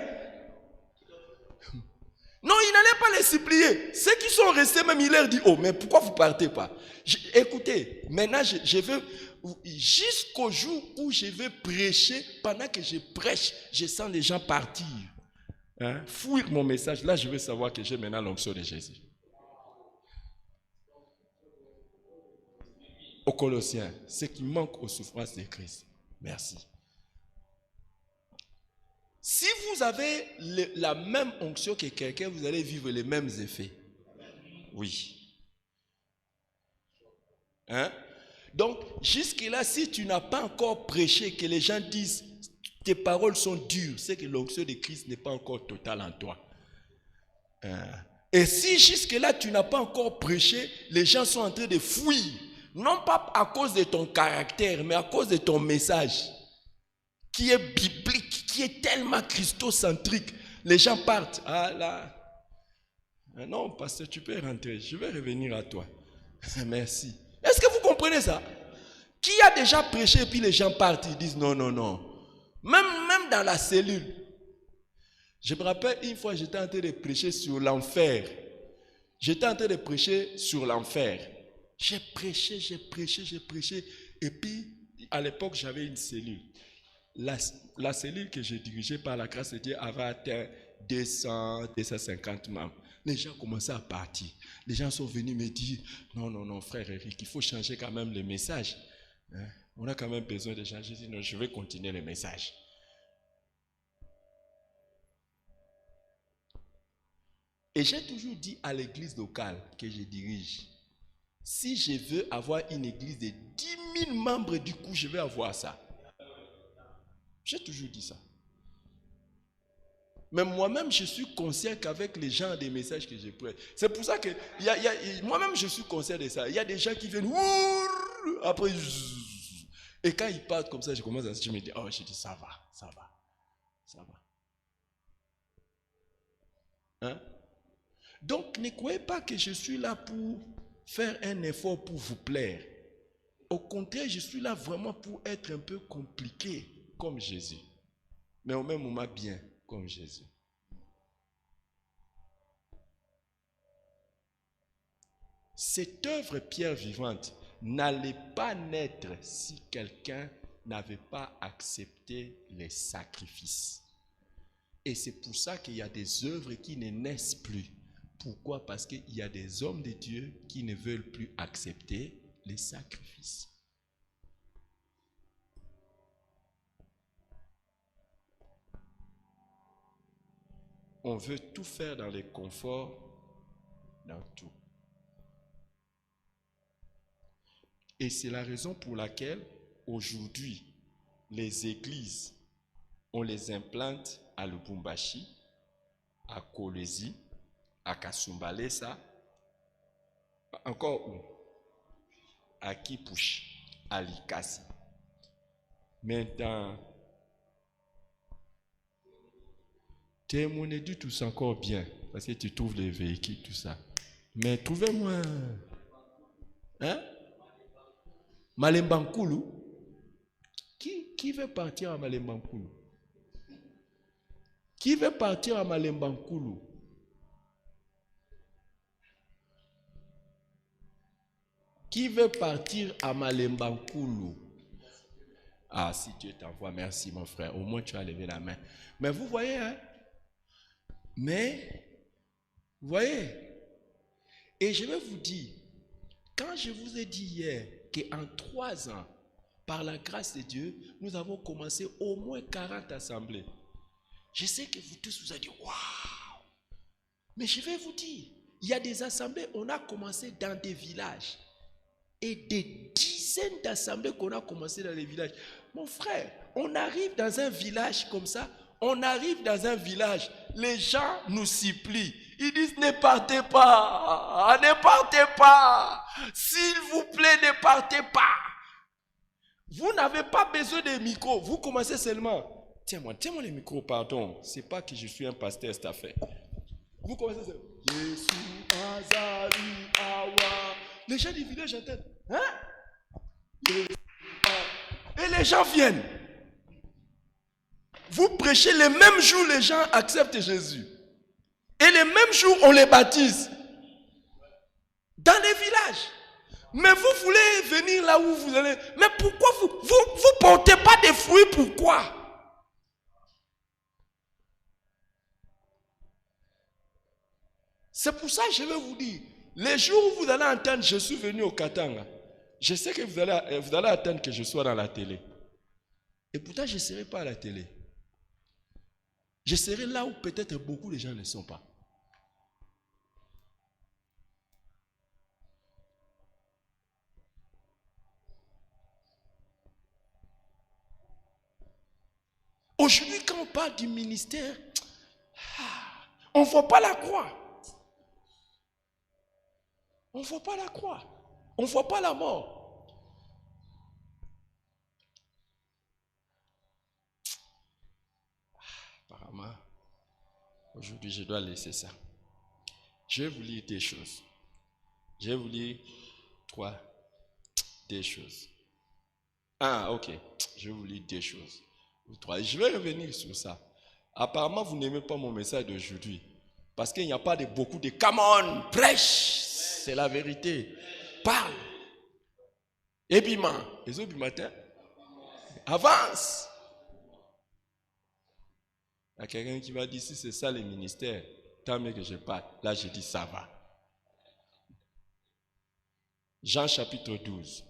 Non, il n'allait pas les supplier. Ceux qui sont restés, même il leur dit, oh, mais pourquoi vous ne partez pas? Écoutez, maintenant je veux, jusqu'au jour où je vais prêcher, pendant que je prêche, je sens les gens partir. Fuir mon message, là je veux savoir que j'ai maintenant l'onction de Jésus. Aux Colossiens, ce qui manque aux souffrances de Christ. Merci. Si vous avez la même onction que quelqu'un, vous allez vivre les mêmes effets. Oui. Donc, jusque-là, si tu n'as pas encore prêché, que les gens disent tes paroles sont dures, c'est que l'onction de Christ n'est pas encore totale en toi. Et si jusque-là, tu n'as pas encore prêché, les gens sont en train de fuir. Non pas à cause de ton caractère, mais à cause de ton message qui est biblique, qui est tellement christocentrique. Les gens partent. Ah là. Non, pasteur, tu peux rentrer. Je vais revenir à toi. Merci. Est-ce que vous comprenez ça? Qui a déjà prêché et puis les gens partent, ils disent non, non, non. Même dans la cellule. Je me rappelle une fois, j'étais en train de prêcher sur l'enfer. J'étais en train de prêcher sur l'enfer. J'ai prêché. Et puis, à l'époque, j'avais une cellule. La cellule que j'ai dirigée par la grâce de Dieu avait atteint 250 membres. Les gens commençaient à partir. Les gens sont venus me dire, non, frère Eric, il faut changer quand même le message. On a quand même besoin de changer. J'ai dit, non, je vais continuer le message. Et j'ai toujours dit à l'église locale que je dirige, si je veux avoir une église de 10 000 membres, du coup, je vais avoir ça. J'ai toujours dit ça. Mais moi-même, je suis conscient qu'avec les gens des messages que je prêche, c'est pour ça que moi-même, je suis conscient de ça. Il y a des gens qui viennent, après, et quand ils partent comme ça, je commence à je me dis, oh, je dis, ça va. Donc, ne croyez pas que je suis là pour faire un effort pour vous plaire. Au contraire, je suis là vraiment pour être un peu compliqué comme Jésus. Mais au même moment bien comme Jésus. Cette œuvre pierre vivante n'allait pas naître si quelqu'un n'avait pas accepté les sacrifices. Et c'est pour ça qu'il y a des œuvres qui ne naissent plus. Pourquoi? Parce qu'il y a des hommes de Dieu qui ne veulent plus accepter les sacrifices. On veut tout faire dans le confort, dans tout. Et c'est la raison pour laquelle, aujourd'hui, les églises, on les implante à Lubumbashi, à Kolwezi, à Kasumbalesa, encore où? À Kipushi, à Likasi. Maintenant, témoignez tout ça encore bien, parce que tu trouves les véhicules, tout ça. Mais trouvez-moi Hein? Malembankulu. Qui veut partir à Malembankulu? Qui veut partir à Malembankulu? Qui veut partir à Malembankulu? Ah, si Dieu t'envoie, merci mon frère. Au moins tu as levé la main. Mais vous voyez, hein? Vous voyez? Et je vais vous dire, quand je vous ai dit hier qu'en 3 ans, par la grâce de Dieu, nous avons commencé au moins 40 assemblées. Je sais que vous tous vous avez dit, waouh! Mais je vais vous dire, il y a des assemblées, on a commencé dans des villages. Et des dizaines d'assemblées qu'on a commencé dans les villages. Mon frère, on arrive dans un village comme ça, les gens nous supplient. Ils disent, ne partez pas, s'il vous plaît, ne partez pas. Vous n'avez pas besoin de micro, vous commencez seulement. Tiens-moi le micro, pardon, c'est pas que je suis un pasteur, c'est affaire. Vous commencez seulement. Jésus, Azari, Awa. Les gens du village entendent. Hein? Et les gens viennent. Vous prêchez les mêmes jours, les gens acceptent Jésus. Et les mêmes jours, on les baptise. Dans les villages. Mais vous voulez venir là où vous allez. Mais pourquoi vous portez pas des fruits? Pourquoi? C'est pour ça que je vais vous dire. Les jours où vous allez entendre, je suis venu au Katanga. Je sais que vous allez attendre que je sois dans la télé. Et pourtant, je ne serai pas à la télé. Je serai là où peut-être beaucoup de gens ne sont pas. Aujourd'hui, quand on parle du ministère, on ne voit pas la croix. On ne voit pas la croix. On ne voit pas la mort. Apparemment, aujourd'hui, je dois laisser ça. Je vais vous lire des choses. Je vais vous lire des choses. Ah, ok. Je vais vous lire des choses. 3. Je vais revenir sur ça. Apparemment, vous n'aimez pas mon message d'aujourd'hui. Parce qu'il n'y a pas beaucoup de come on, prêche. C'est la vérité. Parle. Et bima. Les autres du matin. Avance. Il y a quelqu'un qui va dire si c'est ça le ministère, tant mieux que je parle. Là, je dis ça va. Jean chapitre 12,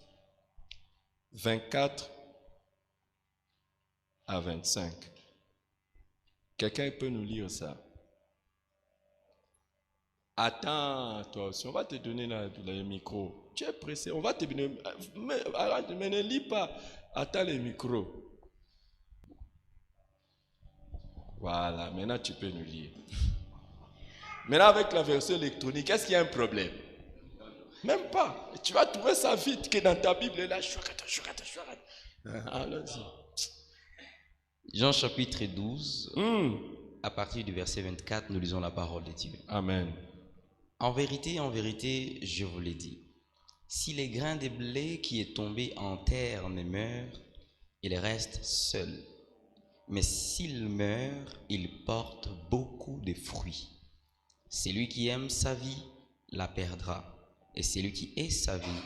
24 à 25. Quelqu'un peut nous lire ça? Attends, toi aussi, on va te donner le micro. Tu es pressé, on va te donner. Mais ne lis pas. Attends le micro. Voilà, maintenant tu peux nous lire. Maintenant, avec la version électronique, est-ce qu'il y a un problème? Même pas. Tu vas trouver ça vite que dans ta Bible, là, allons-y. Jean chapitre 12, à partir du verset 24, nous lisons la parole de Dieu. Amen. En vérité, je vous l'ai dit, si les grains de blé qui est tombé en terre ne meurent, il reste seul. Mais s'il meurt, il porte beaucoup de fruits. Celui qui aime sa vie la perdra, et celui qui hait sa vie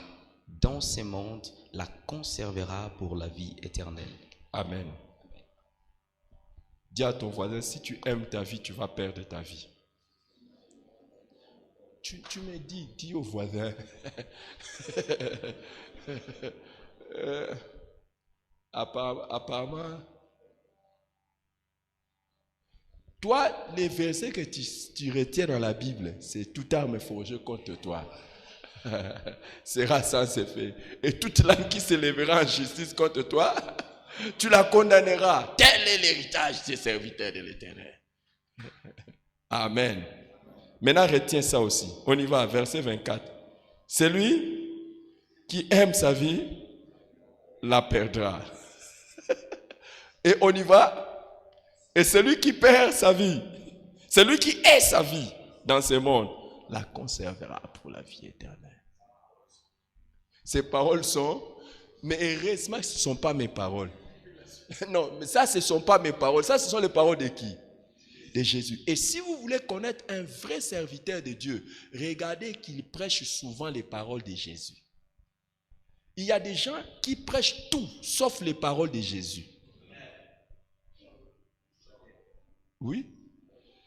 dans ce monde la conservera pour la vie éternelle. Amen. Dis à ton voisin, si tu aimes ta vie, tu vas perdre ta vie. Tu me dis au voisin. Apparemment, toi, les versets que tu retiens dans la Bible, c'est toute arme forgée contre toi sera sans effet. Et toute langue qui se lèvera en justice contre toi, tu la condamneras. Tel est l'héritage des serviteurs de l'Éternel. Amen. Maintenant, retiens ça aussi. On y va, verset 24. Celui qui aime sa vie la perdra. Et on y va. Et celui qui perd sa vie, celui qui hait sa vie dans ce monde, la conservera pour la vie éternelle. Ces paroles sont, mais heureusement que ce ne sont pas mes paroles. Non, mais ça, ce ne sont pas mes paroles. Ça, ce sont les paroles de qui? De Jésus. Et si vous voulez connaître un vrai serviteur de Dieu, regardez qu'il prêche souvent les paroles de Jésus. Il y a des gens qui prêchent tout, sauf les paroles de Jésus. Oui.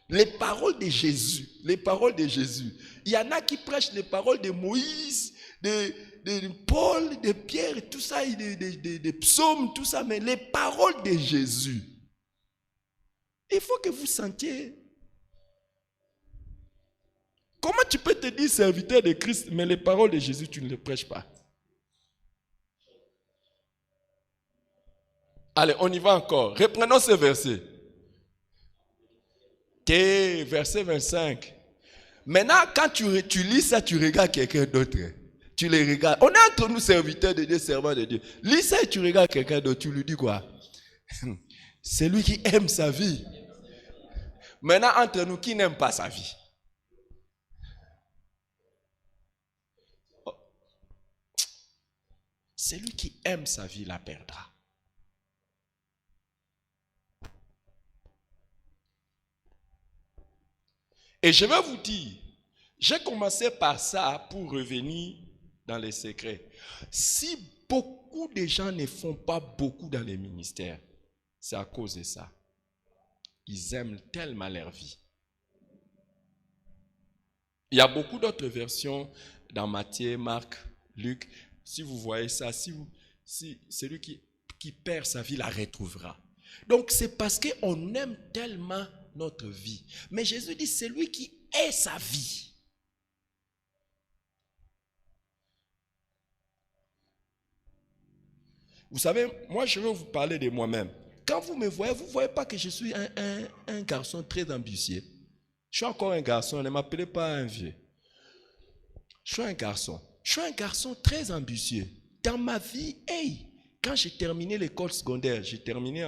Les paroles de Jésus. Les paroles de Jésus. Il y en a qui prêchent les paroles de Moïse, de Paul, de Pierre, tout ça, des psaumes, tout ça, mais les paroles de Jésus. Il faut que vous sentiez. Comment tu peux te dire serviteur de Christ, mais les paroles de Jésus, tu ne les prêches pas? Allez, on y va encore. Reprenons ce verset. Verset 25. Maintenant, quand tu lis ça, tu regardes quelqu'un d'autre. Tu les regardes. On est entre nous serviteurs de Dieu, servants de Dieu. Lis ça et tu regardes quelqu'un d'autre. Tu lui dis quoi? C'est lui qui aime sa vie. Maintenant, entre nous, qui n'aime pas sa vie? Celui qui aime sa vie la perdra. Et je vais vous dire, j'ai commencé par ça pour revenir dans les secrets. Si beaucoup de gens ne font pas beaucoup dans les ministères, c'est à cause de ça. Ils aiment tellement leur vie. Il y a beaucoup d'autres versions dans Matthieu, Marc, Luc. Si vous voyez ça, si celui qui perd sa vie la retrouvera. Donc c'est parce qu'on aime tellement notre vie. Mais Jésus dit, c'est lui qui est sa vie. Vous savez, moi je vais vous parler de moi-même. Quand vous me voyez, vous ne voyez pas que je suis un garçon très ambitieux. Je suis encore un garçon, ne m'appelez pas un vieux. Je suis un garçon. Je suis un garçon très ambitieux. Dans ma vie, quand j'ai terminé l'école secondaire, j'ai terminé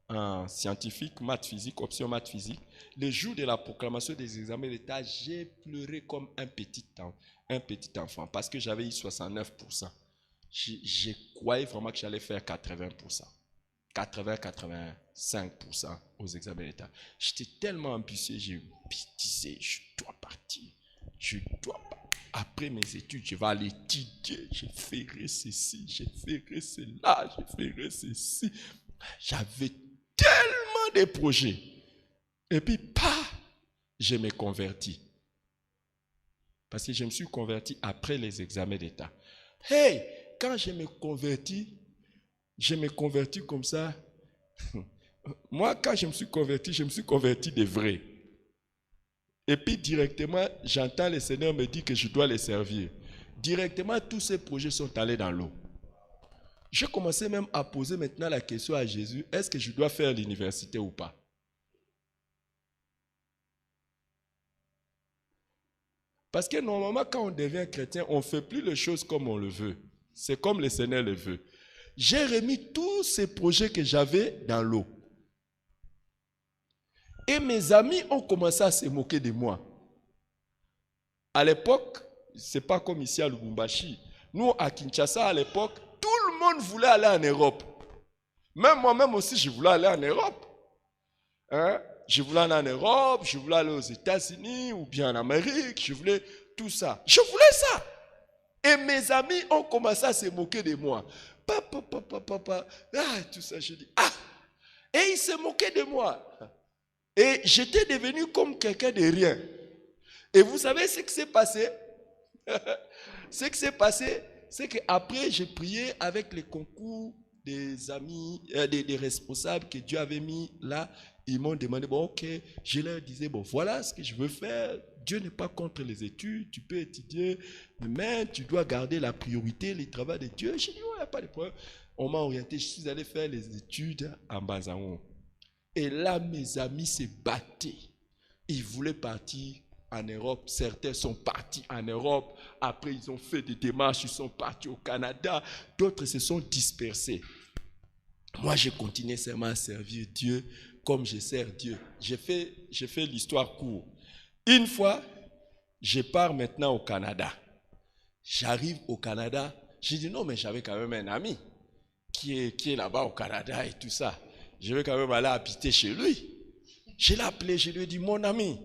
en scientifique, maths physique, option maths physique. Le jour de la proclamation des examens d'État, j'ai pleuré comme un petit enfant parce que j'avais eu 69%. Je croyais vraiment que j'allais faire 80%. 80-85% aux examens d'État. J'étais tellement ambitieux, je me disais, je dois partir. Après mes études, je vais aller étudier, je ferai ceci, je ferai cela, je ferai ceci. J'avais tellement de projets. Et puis, je me convertis. Parce que je me suis converti après les examens d'État. Quand je me convertis comme ça. Moi, quand je me suis converti de vrai. Et puis directement, j'entends le Seigneur me dire que je dois les servir. Directement, tous ces projets sont allés dans l'eau. J'ai commencé même à poser maintenant la question à Jésus, est-ce que je dois faire l'université ou pas? Parce que normalement, quand on devient chrétien, on ne fait plus les choses comme on le veut. C'est comme le Seigneur le veut. J'ai remis tous ces projets que j'avais dans l'eau. Et mes amis ont commencé à se moquer de moi. À l'époque, ce n'est pas comme ici à Lubumbashi. Nous, à Kinshasa, à l'époque, tout le monde voulait aller en Europe. Même moi-même aussi, je voulais aller en Europe. Je voulais aller en Europe, je voulais aller aux États-Unis ou bien en Amérique, je voulais tout ça. Je voulais ça. Et mes amis ont commencé à se moquer de moi. Papa, tout ça, je dis, et ils se moquaient de moi. Et j'étais devenu comme quelqu'un de rien. Et vous savez ce qui s'est passé? Ce qui s'est passé, c'est qu'après, j'ai prié avec les concours des amis, des responsables que Dieu avait mis là. Ils m'ont demandé, ok, je leur disais, voilà ce que je veux faire. Dieu n'est pas contre les études, tu peux étudier, mais tu dois garder la priorité, le travail de Dieu. J'ai dit, il n'y a pas de problème. On m'a orienté, je suis allé faire les études en Bazaon. Et là, mes amis se battaient. Ils voulaient partir en Europe. Certains sont partis en Europe. Après, ils ont fait des démarches, ils sont partis au Canada. D'autres se sont dispersés. Moi, j'ai continué seulement à servir Dieu comme je sers Dieu. J'ai fait l'histoire courte. Une fois, je pars maintenant au Canada. J'arrive au Canada. J'ai dit non, mais j'avais quand même un ami qui est là-bas au Canada et tout ça. Je vais quand même aller habiter chez lui. Je l'ai appelé, je lui ai dit, mon ami,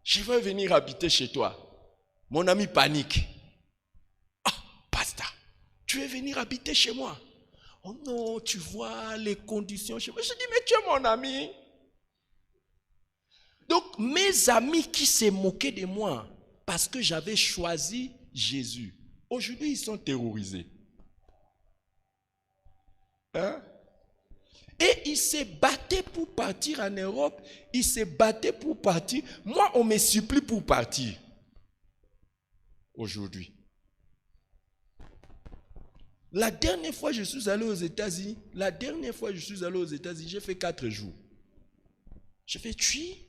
je veux venir habiter chez toi. Mon ami panique. Ah, pasteur, tu veux venir habiter chez moi? Oh non, tu vois les conditions chez moi. Je dis, mais tu es mon ami. Donc, mes amis qui s'est moqués de moi parce que j'avais choisi Jésus, aujourd'hui, ils sont terrorisés. Hein? Et ils se battaient pour partir en Europe. Ils se battaient pour partir. Moi, on me supplie pour partir. Aujourd'hui. La dernière fois que je suis allé aux États-Unis, j'ai fait 4 jours. Je fais tuer.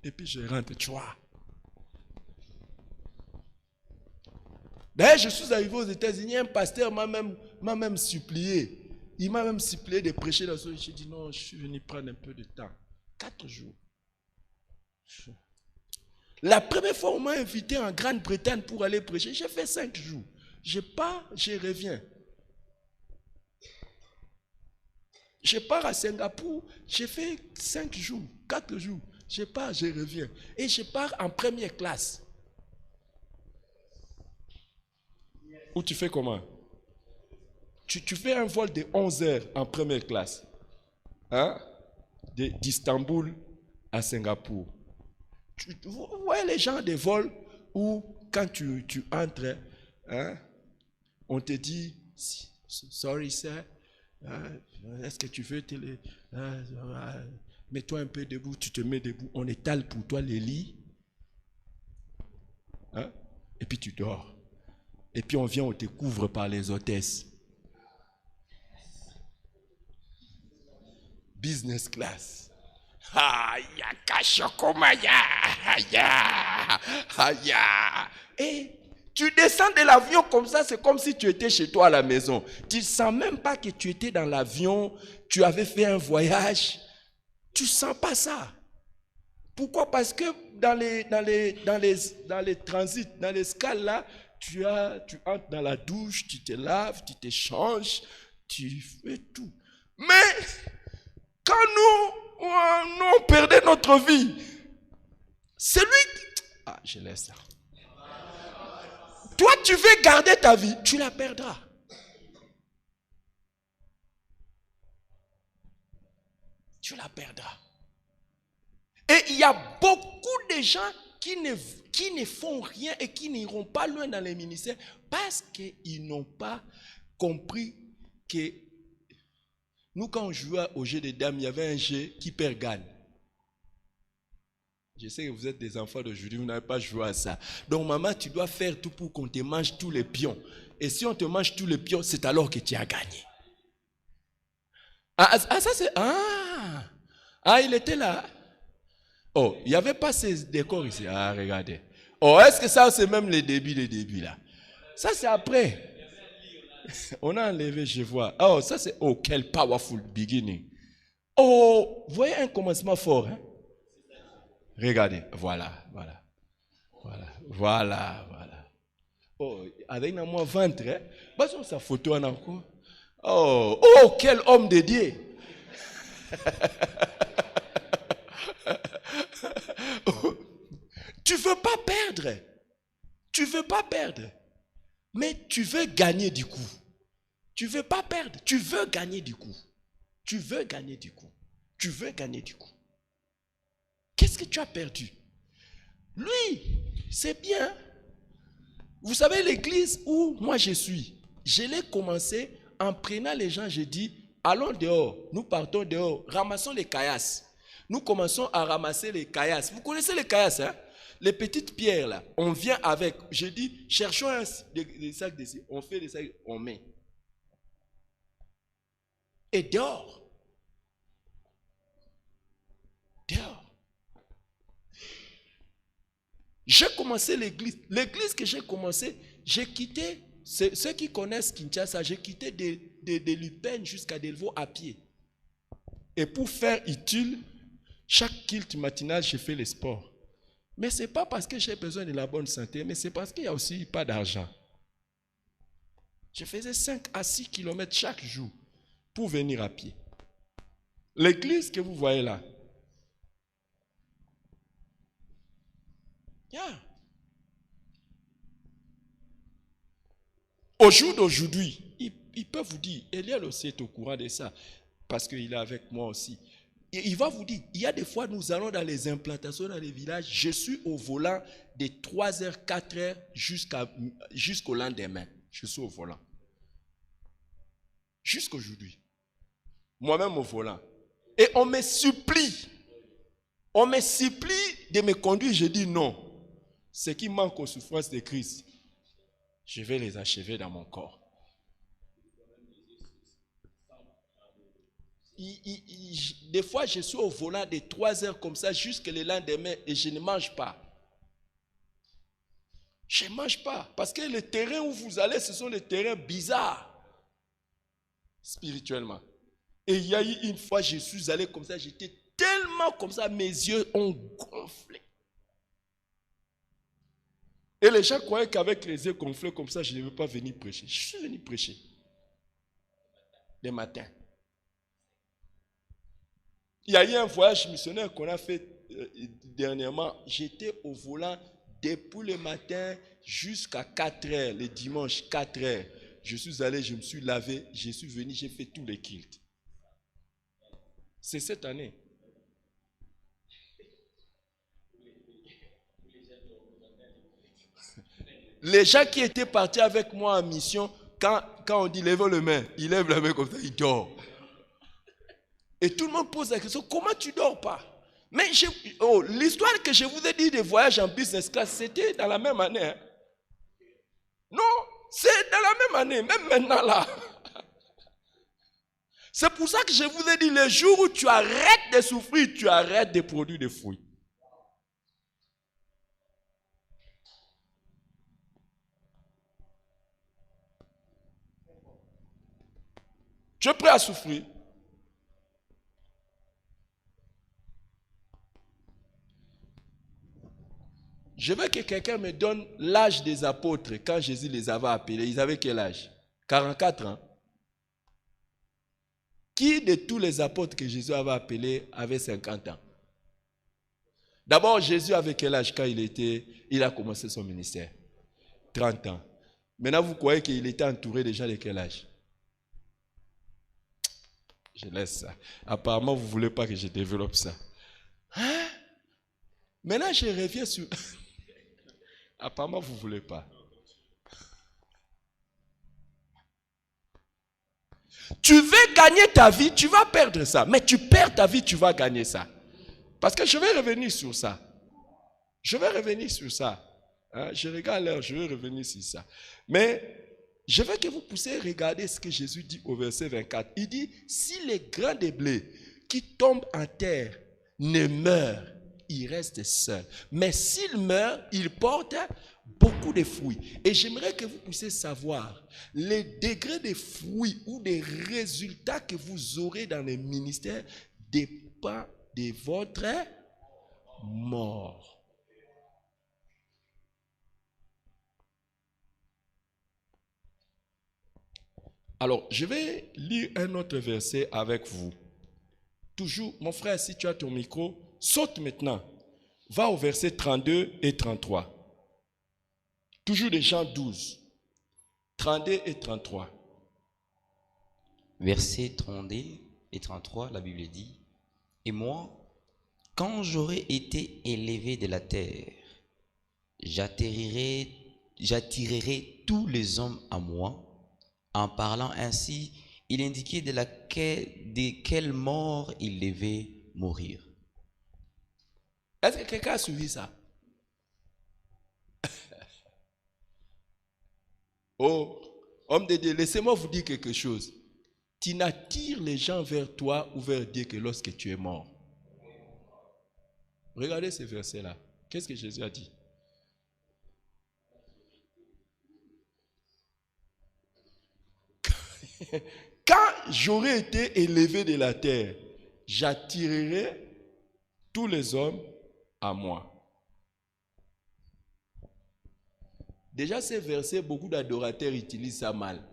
Et puis je rentre, tu vois. D'ailleurs, je suis arrivé aux États-Unis, un pasteur m'a même supplié. Il m'a même supplié de prêcher dans ce. J'ai dit non, je suis venu prendre un peu de temps. 4 jours. La première fois, on m'a invité en Grande-Bretagne pour aller prêcher. J'ai fait 5 jours. Je pars, je reviens. Je pars à Singapour, j'ai fait 5 jours, 4 jours. Je pars, je reviens. Et je pars en première classe. Ou tu fais comment? Tu fais un vol de 11 heures en première classe. Hein? D'Istanbul à Singapour. Vous voyez les gens des vols où quand tu entres, hein, on te dit, sorry sir, est-ce que tu veux mets-toi un peu debout, tu te mets debout, on étale pour toi les lits, hein, et puis tu dors. Et puis on vient, on te couvre par les hôtesses. Business class. Et tu descends de l'avion comme ça, c'est comme si tu étais chez toi à la maison. Tu ne sens même pas que tu étais dans l'avion, tu avais fait un voyage. Tu ne sens pas ça. Pourquoi? Parce que dans les transits, dans les escales là, tu entres dans la douche, tu te laves, tu te changes, tu fais tout. Mais quand nous, on perdait notre vie, celui qui... Ah, je laisse ça. Toi, tu veux garder ta vie, tu la perdras. Tu la perdras. Et il y a beaucoup de gens qui ne font rien et qui n'iront pas loin dans les ministères parce qu'ils n'ont pas compris que nous, quand on jouait au jeu des dames, il y avait un jeu qui perd gagne. Je sais que vous êtes des enfants d'aujourd'hui, vous n'avez pas joué à ça. Donc, maman, tu dois faire tout pour qu'on te mange tous les pions. Et si on te mange tous les pions, c'est alors que tu as gagné. Ça c'est... il était là. Oh, il n'y avait pas ces décors ici. Ah, regardez. Oh, est-ce que ça, c'est même les débuts là? Ça, c'est après. On a enlevé, je vois. Oh, ça, c'est... Oh, quel powerful beginning. Oh, vous voyez un commencement fort, hein? Regardez, voilà. Oh, avec un moins ventre, hein? Basons sa photo en encore. Oh, quel homme de Dieu! Tu veux pas perdre. Tu veux pas perdre. Mais tu veux gagner du coup. Tu veux pas perdre. Tu veux gagner du coup. Tu veux gagner du coup. Tu veux gagner du coup. Qu'est-ce que tu as perdu? Lui, c'est bien. Vous savez, l'église où moi je suis, je l'ai commencé en prenant les gens, j'ai dit, allons dehors, nous partons dehors, ramassons les caillasses. Nous commençons à ramasser les caillasses. Vous connaissez les caillasses, hein? Les petites pierres là, on vient avec. Je dis, cherchons des sacs d'ici. On fait des sacs, on met. Et dehors. J'ai commencé l'église. L'église que j'ai commencé, j'ai quitté, ceux qui connaissent Kinshasa, j'ai quitté de Lupin jusqu'à Delvaux à pied. Et pour faire utile, chaque culte matinal, j'ai fait le sport. Mais ce n'est pas parce que j'ai besoin de la bonne santé, mais c'est parce qu'il n'y a aussi pas d'argent. Je faisais 5 à 6 kilomètres chaque jour pour venir à pied. L'église que vous voyez là, yeah. Au jour d'aujourd'hui, il peut vous dire, Eliel aussi est au courant de ça, parce qu'il est avec moi aussi. Et il va vous dire, il y a des fois, nous allons dans les implantations, dans les villages, je suis au volant de 3h, 4h jusqu'au lendemain. Je suis au volant. Jusqu'aujourd'hui. Moi-même au volant. Et on me supplie de me conduire. Je dis non. Ce qui manque aux souffrances de Christ, je vais les achever dans mon corps. Des fois, je suis au volant de 3 heures comme ça jusqu'au lendemain et je ne mange pas. Je ne mange pas. Parce que les terrains où vous allez, ce sont des terrains bizarres. Spirituellement. Et il y a eu une fois, je suis allé comme ça, j'étais tellement comme ça, mes yeux ont gonflé. Et les gens croyaient qu'avec les yeux gonflés comme ça, je ne vais pas venir prêcher. Je suis venu prêcher. Le matin. Il y a eu un voyage missionnaire qu'on a fait dernièrement. J'étais au volant depuis le matin jusqu'à 4 heures, le dimanche 4 heures. Je suis allé, je me suis lavé, je suis venu, j'ai fait tous les cultes. C'est cette année. Les gens qui étaient partis avec moi en mission, quand on dit lève le main, il lève la main comme ça, il dort. Et tout le monde pose la question, comment tu ne dors pas? Mais l'histoire que je vous ai dit des voyages en business class, c'était dans la même année. Hein? Non, c'est dans la même année, même maintenant là. C'est pour ça que je vous ai dit, le jour où tu arrêtes de souffrir, tu arrêtes de produire des fruits. Tu es prêt à souffrir? Je veux que quelqu'un me donne l'âge des apôtres quand Jésus les avait appelés. Ils avaient quel âge? 44 ans. Qui de tous les apôtres que Jésus avait appelés avait 50 ans? D'abord, Jésus avait quel âge quand il a commencé son ministère? 30 ans. Maintenant, vous croyez qu'il était entouré de gens de quel âge? Je laisse ça. Apparemment, vous ne voulez pas que je développe ça. Hein? Maintenant, je reviens sur... Apparemment, vous ne voulez pas. Tu veux gagner ta vie, tu vas perdre ça. Mais tu perds ta vie, tu vas gagner ça. Parce que je vais revenir sur ça. Je vais revenir sur ça. Hein? Je regarde l'heure, je vais revenir sur ça. Mais je veux que vous puissiez regarder ce que Jésus dit au verset 24. Il dit, si les grains de blé qui tombent en terre ne meurent, il reste seul. Mais s'il meurt, il porte beaucoup de fruits. Et j'aimerais que vous puissiez savoir les degrés de fruits ou des résultats que vous aurez dans le ministère dépend de votre mort. Alors, je vais lire un autre verset avec vous. Toujours, mon frère, si tu as ton micro, saute maintenant. Va au verset 32 et 33. Toujours de Jean 12. 32 et 33. Versets 32 et 33, la Bible dit, « Et moi, quand j'aurai été élevé de la terre, j'attirerai tous les hommes à moi. » En parlant ainsi, il indiquait de quelle mort il devait mourir. Est-ce que quelqu'un a suivi ça? Oh, homme de Dieu, laissez-moi vous dire quelque chose. Tu n'attires les gens vers toi ou vers Dieu que lorsque tu es mort. Regardez ce verset-là. Qu'est-ce que Jésus a dit? Quand j'aurai été élevé de la terre, j'attirerai tous les hommes à moi. Déjà, ces versets, beaucoup d'adorateurs utilisent ça mal.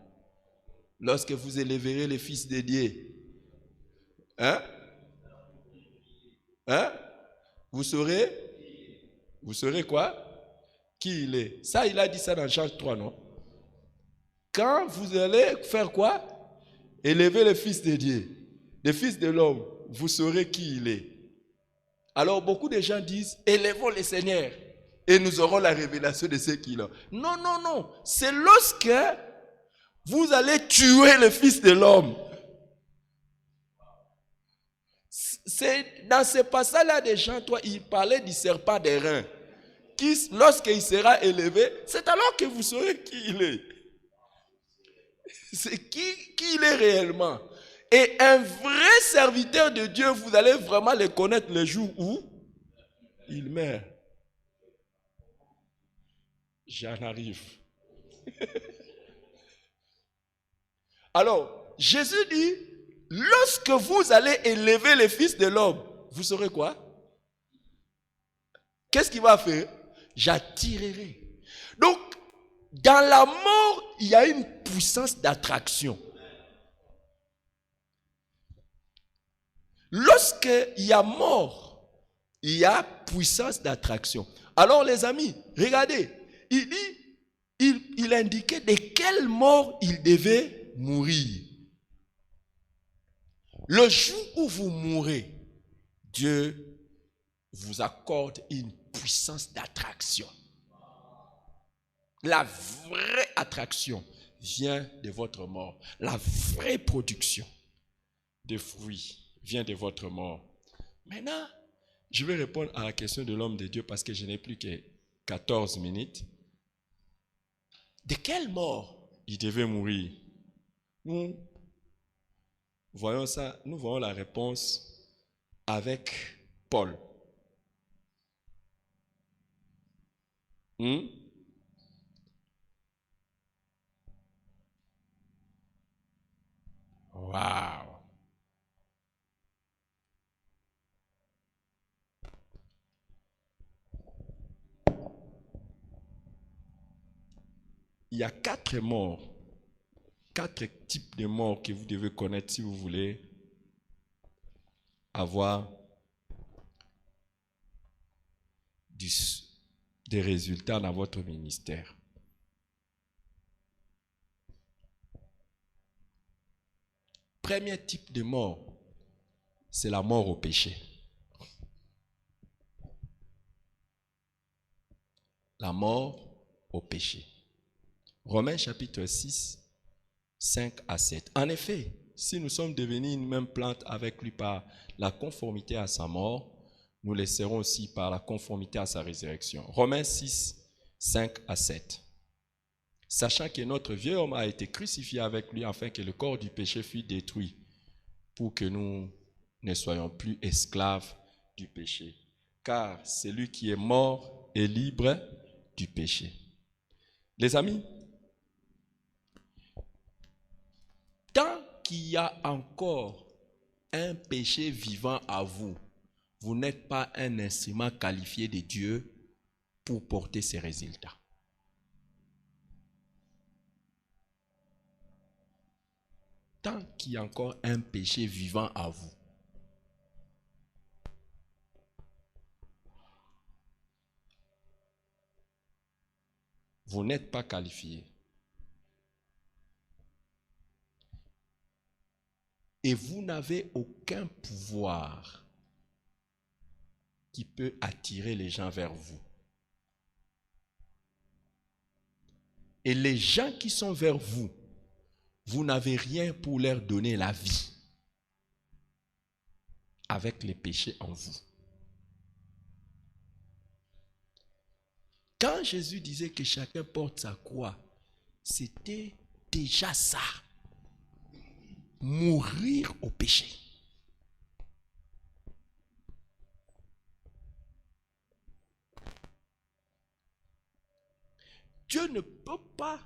Lorsque vous élèverez le Fils de Dieu, hein? Hein? Vous saurez quoi? Qui il est. Ça, il a dit ça dans Jean 3, non? Quand vous allez faire quoi? Élever le Fils de Dieu, le Fils de l'homme, vous saurez qui il est. Alors beaucoup de gens disent, élevons le Seigneur et nous aurons la révélation de ce qu'il est. Non, non, non. C'est lorsque vous allez tuer le Fils de l'homme. C'est dans ce passage-là des gens, toi, il parlait du serpent des reins. Qui, lorsqu'il sera élevé, c'est alors que vous saurez qui il est. C'est qui il est réellement. Et un vrai serviteur de Dieu, vous allez vraiment le connaître le jour où il meurt. J'en arrive. Alors, Jésus dit, lorsque vous allez élever le Fils de l'homme, vous saurez quoi? Qu'est-ce qu'il va faire? J'attirerai. Donc, dans la mort, il y a une puissance d'attraction. Lorsqu'il y a mort, il y a puissance d'attraction. Alors les amis, regardez, il indiquait de quelle mort il devait mourir. Le jour où vous mourrez, Dieu vous accorde une puissance d'attraction. La vraie attraction vient de votre mort. La vraie production de fruits vient de votre mort. Maintenant, je vais répondre à la question de l'homme de Dieu parce que je n'ai plus que 14 minutes. De quelle mort il devait mourir? Nous voyons ça, nous voyons la réponse avec Paul. Wow. Il y a 4 morts, 4 types de morts que vous devez connaître si vous voulez avoir des résultats dans votre ministère. Premier type de mort, c'est la mort au péché. La mort au péché. Romains chapitre 6, 5 à 7. En effet, si nous sommes devenus une même plante avec lui par la conformité à sa mort, nous le serons aussi par la conformité à sa résurrection. Romains 6, 5 à 7. Sachant que notre vieux homme a été crucifié avec lui afin que le corps du péché fût détruit, pour que nous ne soyons plus esclaves du péché. Car celui qui est mort est libre du péché. Les amis, tant qu'il y a encore un péché vivant à vous, vous n'êtes pas un instrument qualifié de Dieu pour porter ces résultats. Tant qu'il y a encore un péché vivant à vous, vous n'êtes pas qualifié. Et vous n'avez aucun pouvoir qui peut attirer les gens vers vous. Et les gens qui sont vers vous, vous n'avez rien pour leur donner la vie avec les péchés en vous. Quand Jésus disait que chacun porte sa croix, c'était déjà ça. Mourir au péché. Dieu ne peut pas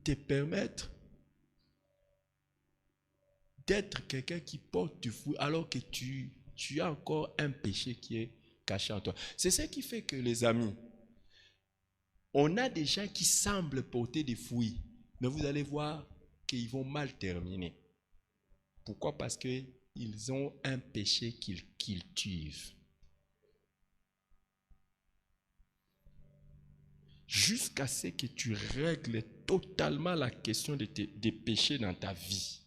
te permettre d'être quelqu'un qui porte du fruit alors que tu as encore un péché qui est caché en toi. C'est ce qui fait que, les amis, On a des gens qui semblent porter des fruits, mais vous allez voir qu'ils vont mal terminer. Pourquoi? Parce qu'ils ont un péché qu'ils cultivent. Jusqu'à ce que tu règles totalement la question des péchés dans ta vie,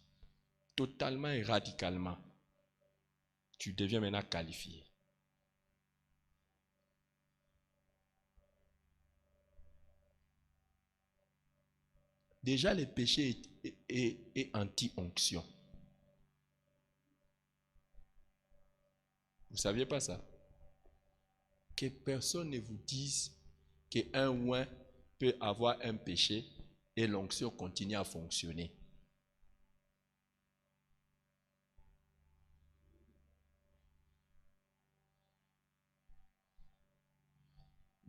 totalement et radicalement, tu deviens maintenant qualifié. Déjà, le péché est anti-onction. Vous ne saviez pas ça? Que personne ne vous dise qu'un oint peut avoir un péché et l'onction continue à fonctionner.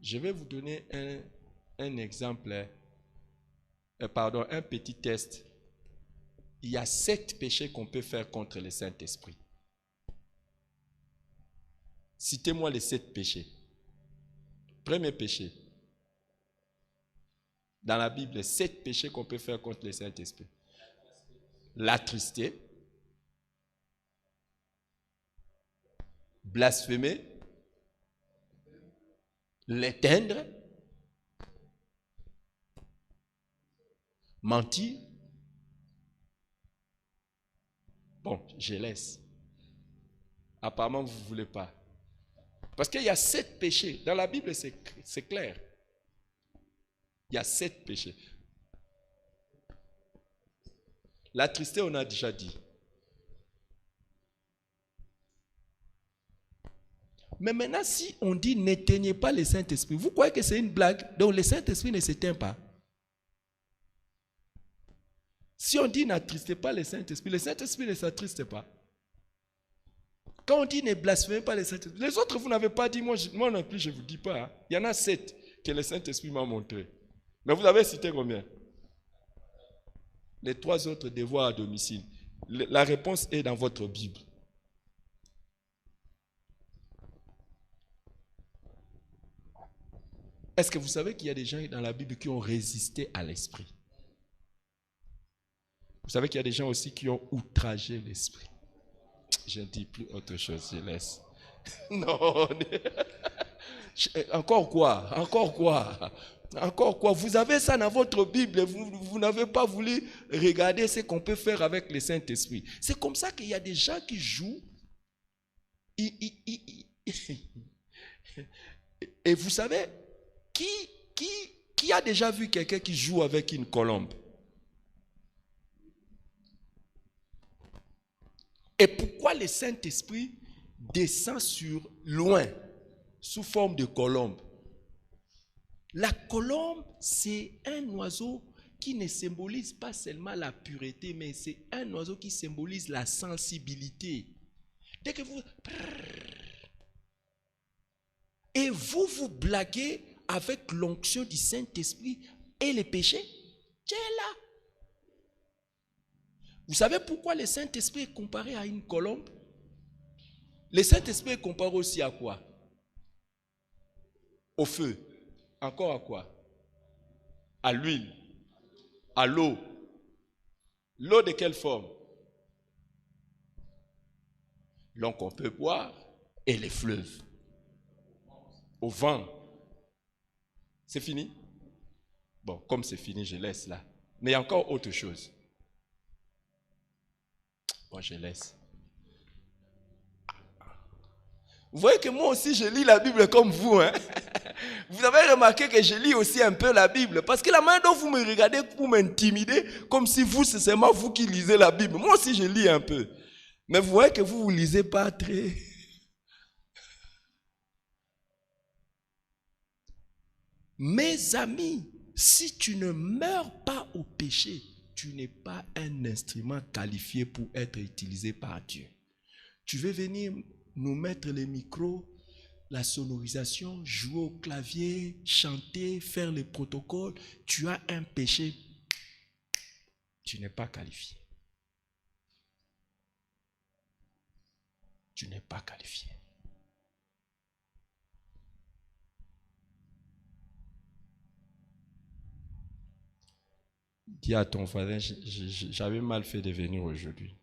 Je vais vous donner un exemple, un petit test. Il y a 7 péchés qu'on peut faire contre le Saint-Esprit. Citez-moi les 7 péchés. Premier péché. Dans la Bible, 7 péchés qu'on peut faire contre le Saint-Esprit. L'attrister, blasphémer, l'éteindre, mentir. Bon, je laisse. Apparemment, vous ne voulez pas. Parce qu'il y a 7 péchés. Dans la Bible, c'est clair. Il y a 7 péchés. L'attrister, on a déjà dit. Mais maintenant, si on dit n'éteignez pas le Saint-Esprit, vous croyez que c'est une blague? Donc le Saint-Esprit ne s'éteint pas. Si on dit n'attristez pas le Saint-Esprit ne s'attriste pas. Quand on dit ne blasphémez pas le Saint-Esprit, les autres, vous n'avez pas dit, moi non plus, je ne vous dis pas. Hein. Il y en a 7 que le Saint-Esprit m'a montré. Mais vous avez cité combien? Les 3 autres devoirs à domicile. La réponse est dans votre Bible. Est-ce que vous savez qu'il y a des gens dans la Bible qui ont résisté à l'esprit? Vous savez qu'il y a des gens aussi qui ont outragé l'esprit. Je ne dis plus autre chose, je laisse. Non. Encore quoi? Encore quoi? Encore quoi? Vous avez ça dans votre Bible. Vous n'avez pas voulu regarder ce qu'on peut faire avec le Saint-Esprit. C'est comme ça qu'il y a des gens qui jouent. Et vous savez, qui a déjà vu quelqu'un qui joue avec une colombe? Et pourquoi le Saint-Esprit descend sur loin, sous forme de colombe? La colombe, c'est un oiseau qui ne symbolise pas seulement la pureté, mais c'est un oiseau qui symbolise la sensibilité. Dès que vous... Et vous blaguez avec l'onction du Saint-Esprit et les péchés, tu es là. Vous savez pourquoi le Saint-Esprit est comparé à une colombe? Le Saint-Esprit est comparé aussi à quoi? Au feu. Encore à quoi? À l'huile. À l'eau. L'eau de quelle forme? L'eau qu'on peut boire et les fleuves. Au vent. C'est fini? Bon, comme c'est fini, je laisse là. Mais il y a encore autre chose. Bon, je laisse. Vous voyez que moi aussi, je lis la Bible comme vous. Hein? Vous avez remarqué que je lis aussi un peu la Bible. Parce que la manière dont vous me regardez pour m'intimider, comme si vous, c'est seulement vous qui lisez la Bible. Moi aussi, je lis un peu. Mais vous voyez que vous ne lisez pas très... Mes amis, si tu ne meurs pas au péché, tu n'es pas un instrument qualifié pour être utilisé par Dieu. Tu veux venir nous mettre les micros, la sonorisation, jouer au clavier, chanter, faire les protocoles. Tu as un péché, tu n'es pas qualifié. Tu n'es pas qualifié. Dis à ton voisin, j'avais mal fait de venir aujourd'hui.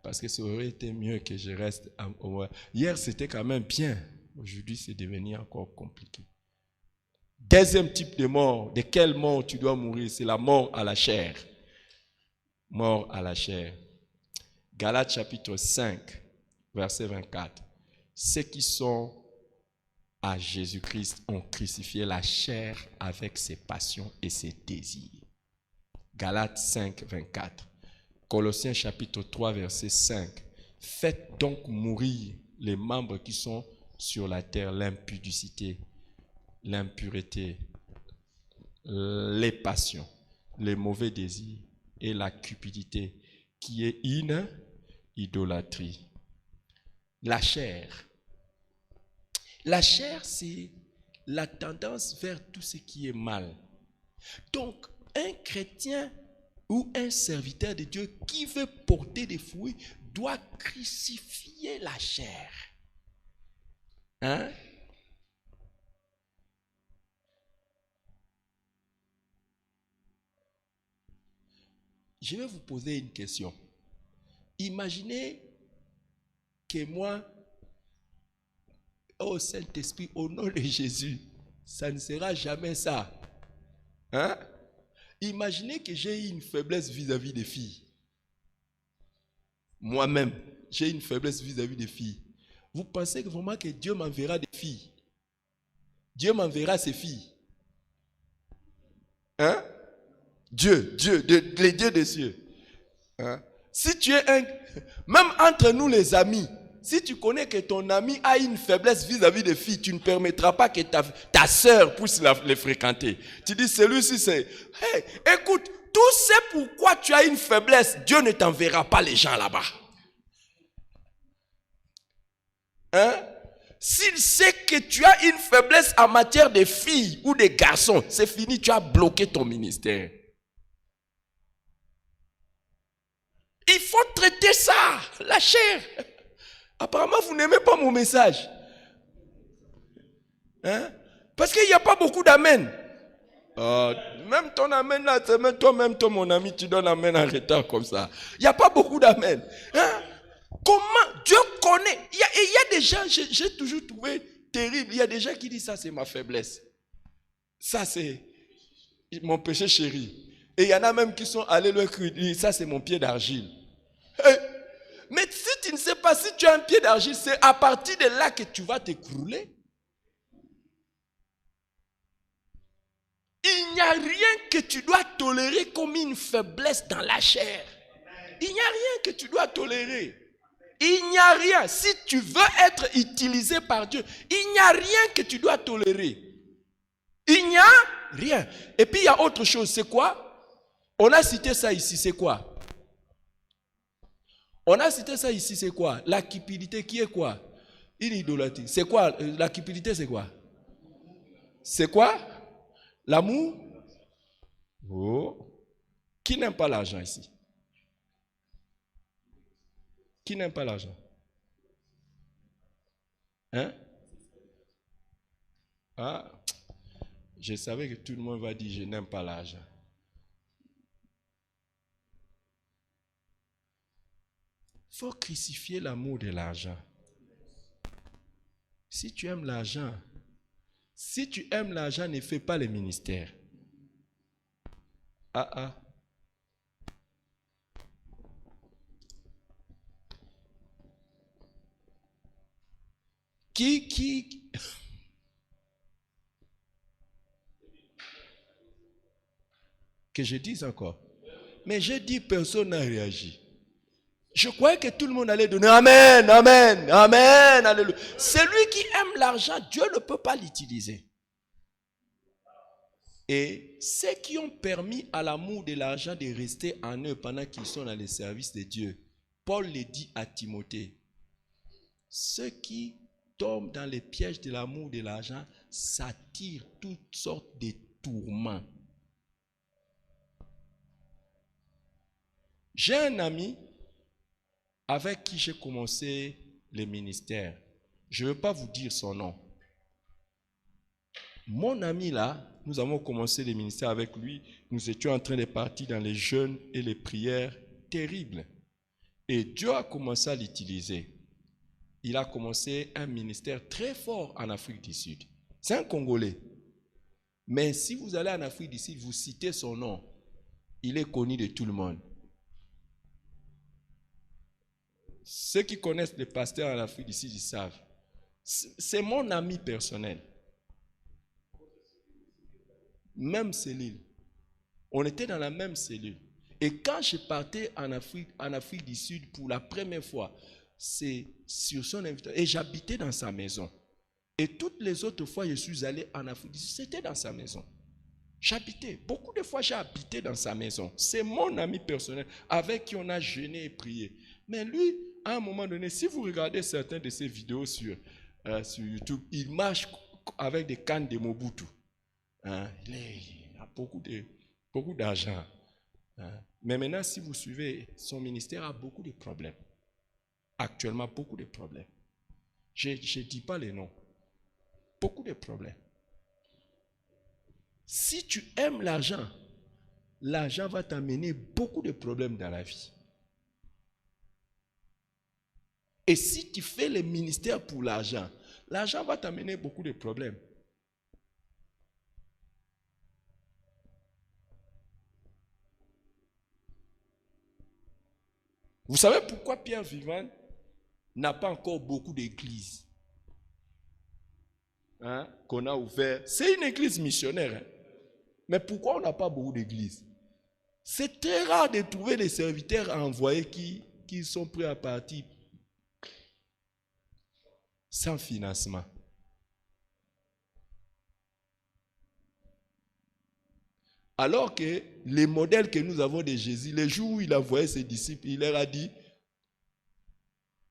Parce que ça aurait été mieux que je reste. Hier, c'était quand même bien. Aujourd'hui, c'est devenu encore compliqué. Deuxième type de mort. De quelle mort tu dois mourir? C'est la mort à la chair. Mort à la chair. Galates chapitre 5, verset 24. Ceux qui sont à Jésus-Christ ont crucifié la chair avec ses passions et ses désirs. Galates 5, 24. Colossiens chapitre 3, verset 5. Faites donc mourir les membres qui sont sur la terre, l'impudicité, l'impureté, les passions, les mauvais désirs et la cupidité, qui est une idolâtrie. La chair. La chair, c'est la tendance vers tout ce qui est mal. Donc, un chrétien ou un serviteur de Dieu qui veut porter des fruits doit crucifier la chair. Hein? Je vais vous poser une question. Imaginez que moi, oh Saint-Esprit, au nom de Jésus, ça ne sera jamais ça. Hein? Imaginez que j'ai une faiblesse vis-à-vis des filles. Moi-même, j'ai une faiblesse vis-à-vis des filles. Vous pensez vraiment que Dieu m'enverra des filles? Dieu m'enverra ses filles. Hein? Dieu, les dieux des cieux. Hein? Si tu es même entre nous les amis, si tu connais que ton ami a une faiblesse vis-à-vis des filles, tu ne permettras pas que ta soeur puisse les fréquenter. Tu dis, celui-ci c'est... Hey, écoute, tout c'est pourquoi tu as une faiblesse. Dieu ne t'enverra pas les gens là-bas. Hein? S'il sait que tu as une faiblesse en matière de filles ou de garçons, c'est fini, tu as bloqué ton ministère. Il faut traiter ça, la chair. Apparemment, vous n'aimez pas mon message. Hein? Parce qu'il n'y a pas beaucoup d'amen. Même ton amen là, c'est même toi-même, toi mon ami, tu donnes amen en retard comme ça. Il n'y a pas beaucoup d'amen. Hein? Comment Dieu connaît? Il y a des gens, j'ai toujours trouvé terrible. Il y a des gens qui disent ça c'est ma faiblesse. Ça c'est mon péché chéri. Et il y en a même qui sont allés leur dire ça c'est mon pied d'argile. Mais si tu ne sais pas si tu as un pied d'argile, c'est à partir de là que tu vas t'écrouler. Il n'y a rien que tu dois tolérer comme une faiblesse dans la chair. Il n'y a rien que tu dois tolérer. Il n'y a rien. Si tu veux être utilisé par Dieu, il n'y a rien que tu dois tolérer. Il n'y a rien. Et puis il y a autre chose, c'est quoi? On a cité ça ici, c'est quoi? On a cité ça ici, c'est quoi? La cupidité qui est quoi? Une idolâtrie. C'est quoi? La cupidité, c'est quoi? C'est quoi? L'amour? Oh. Qui n'aime pas l'argent ici? Qui n'aime pas l'argent? Hein? Ah, je savais que tout le monde va dire je n'aime pas l'argent. Il faut crucifier l'amour de l'argent. Si tu aimes l'argent, ne fais pas le ministère. Qui que je dise encore. Mais j'ai dit personne n'a réagi. Je croyais que tout le monde allait donner Amen, Amen, Amen, Alléluia. Celui qui aime l'argent, Dieu ne peut pas l'utiliser. Et ceux qui ont permis à l'amour de l'argent de rester en eux pendant qu'ils sont dans le service de Dieu, Paul le dit à Timothée, ceux qui tombent dans les pièges de l'amour de l'argent s'attirent toutes sortes de tourments. J'ai un ami avec qui j'ai commencé le ministère. Je ne veux pas vous dire son nom. Mon ami là, nous avons commencé le ministère avec lui. Nous étions en train de partir dans les jeûnes et les prières terribles. Et Dieu a commencé à l'utiliser. Il a commencé un ministère très fort en Afrique du Sud. C'est un Congolais. Mais si vous allez en Afrique du Sud, vous citez son nom, il est connu de tout le monde. Ceux qui connaissent les pasteurs en Afrique du Sud, ils savent. C'est mon ami personnel. Même cellule. On était dans la même cellule. Et quand je partais en Afrique du Sud pour la première fois, c'est sur son invitation. Et j'habitais dans sa maison. Et toutes les autres fois, je suis allé en Afrique du Sud, c'était dans sa maison. J'habitais. Beaucoup de fois, j'ai habité dans sa maison. C'est mon ami personnel avec qui on a jeûné et prié. Mais lui, à un moment donné, si vous regardez certaines de ses vidéos sur YouTube, il marche avec des cannes de Mobutu. Hein? Il a beaucoup d'argent. Hein? Mais maintenant, si vous suivez, son ministère a beaucoup de problèmes. Actuellement, beaucoup de problèmes. Je ne dis pas les noms. Beaucoup de problèmes. Si tu aimes l'argent, l'argent va t'amener beaucoup de problèmes dans la vie. Et si tu fais le ministère pour l'argent, l'argent va t'amener beaucoup de problèmes. Vous savez pourquoi Pierre Vivant n'a pas encore beaucoup d'églises qu'on a ouvert? C'est une église missionnaire. Mais pourquoi on n'a pas beaucoup d'églises? C'est très rare de trouver des serviteurs à envoyer qui sont prêts à partir sans financement. Alors que les modèles que nous avons de Jésus, le jour où il a envoyé ses disciples, il leur a dit,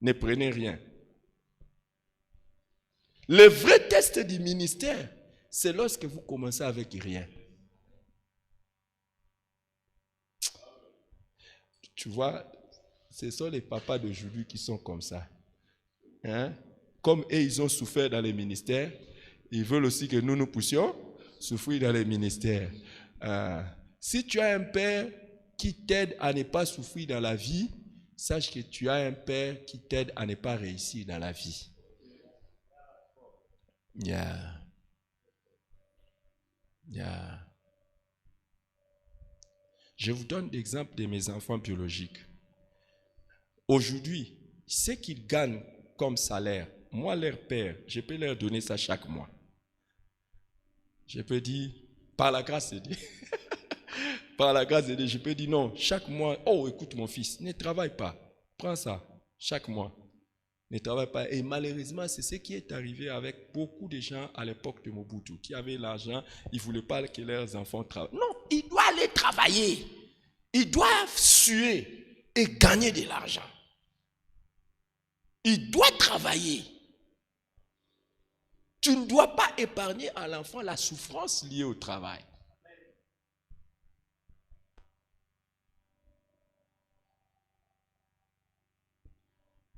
ne prenez rien. Le vrai test du ministère, c'est lorsque vous commencez avec rien. Tu vois, ce sont les papas d'aujourd'hui qui sont comme ça. Hein? Comme eux, ils ont souffert dans les ministères, ils veulent aussi que nous puissions souffrir dans les ministères. Si tu as un père qui t'aide à ne pas souffrir dans la vie, sache que tu as un père qui t'aide à ne pas réussir dans la vie. Yeah. Je vous donne l'exemple de mes enfants biologiques. Aujourd'hui, ce qu'ils gagnent comme salaire, moi, leur père, je peux leur donner ça chaque mois. Je peux dire, par la grâce de Dieu, par la grâce de Dieu, je peux dire non, chaque mois, oh, écoute mon fils, ne travaille pas, prends ça, chaque mois, ne travaille pas. Et malheureusement, c'est ce qui est arrivé avec beaucoup de gens à l'époque de Mobutu, qui avaient l'argent, ils ne voulaient pas que leurs enfants travaillent. Non, ils doivent aller travailler, ils doivent suer et gagner de l'argent. Ils doivent travailler. Tu ne dois pas épargner à l'enfant la souffrance liée au travail.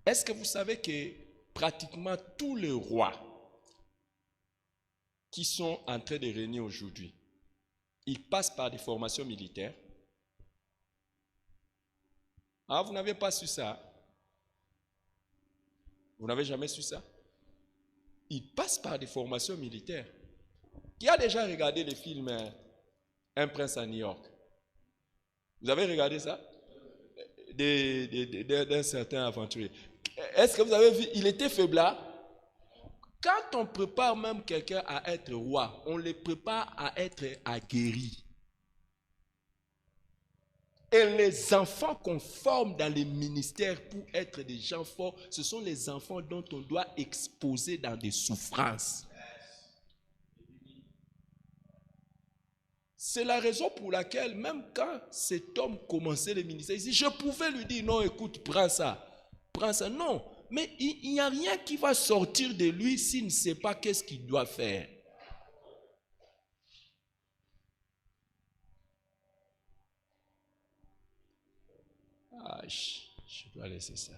Est-ce que vous savez que pratiquement tous les rois qui sont en train de régner aujourd'hui, ils passent par des formations militaires? Ah, vous n'avez pas su ça? Vous n'avez jamais su ça? Ils passent par des formations militaires. Qui a déjà regardé le film Un prince à New York? Vous avez regardé ça? D'un certain aventurier. Est-ce que vous avez vu? Il était faiblard. Quand on prépare même quelqu'un à être roi, on le prépare à être aguerri. Et les enfants qu'on forme dans les ministères pour être des gens forts, ce sont les enfants dont on doit exposer dans des souffrances. C'est la raison pour laquelle, même quand cet homme commençait le ministère, il dit, je pouvais lui dire, non, écoute, prends ça. Non, mais il n'y a rien qui va sortir de lui s'il ne sait pas qu'est-ce qu'il doit faire. Ah, je dois laisser ça.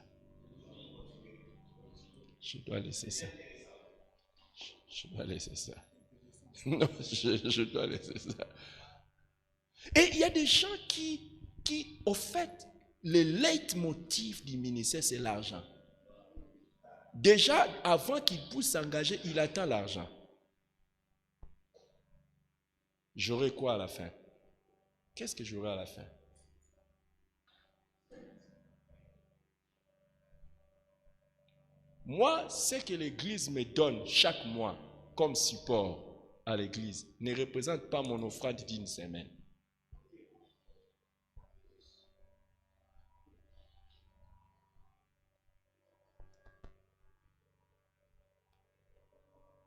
Je dois laisser ça. Non, je dois laisser ça. Et il y a des gens qui, au fait, le leitmotiv du ministère, c'est l'argent. Déjà, avant qu'il puisse s'engager, il attend l'argent. J'aurai quoi à la fin? Qu'est-ce que j'aurai à la fin? Moi, ce que l'Église me donne chaque mois comme support à l'Église ne représente pas mon offrande d'une semaine.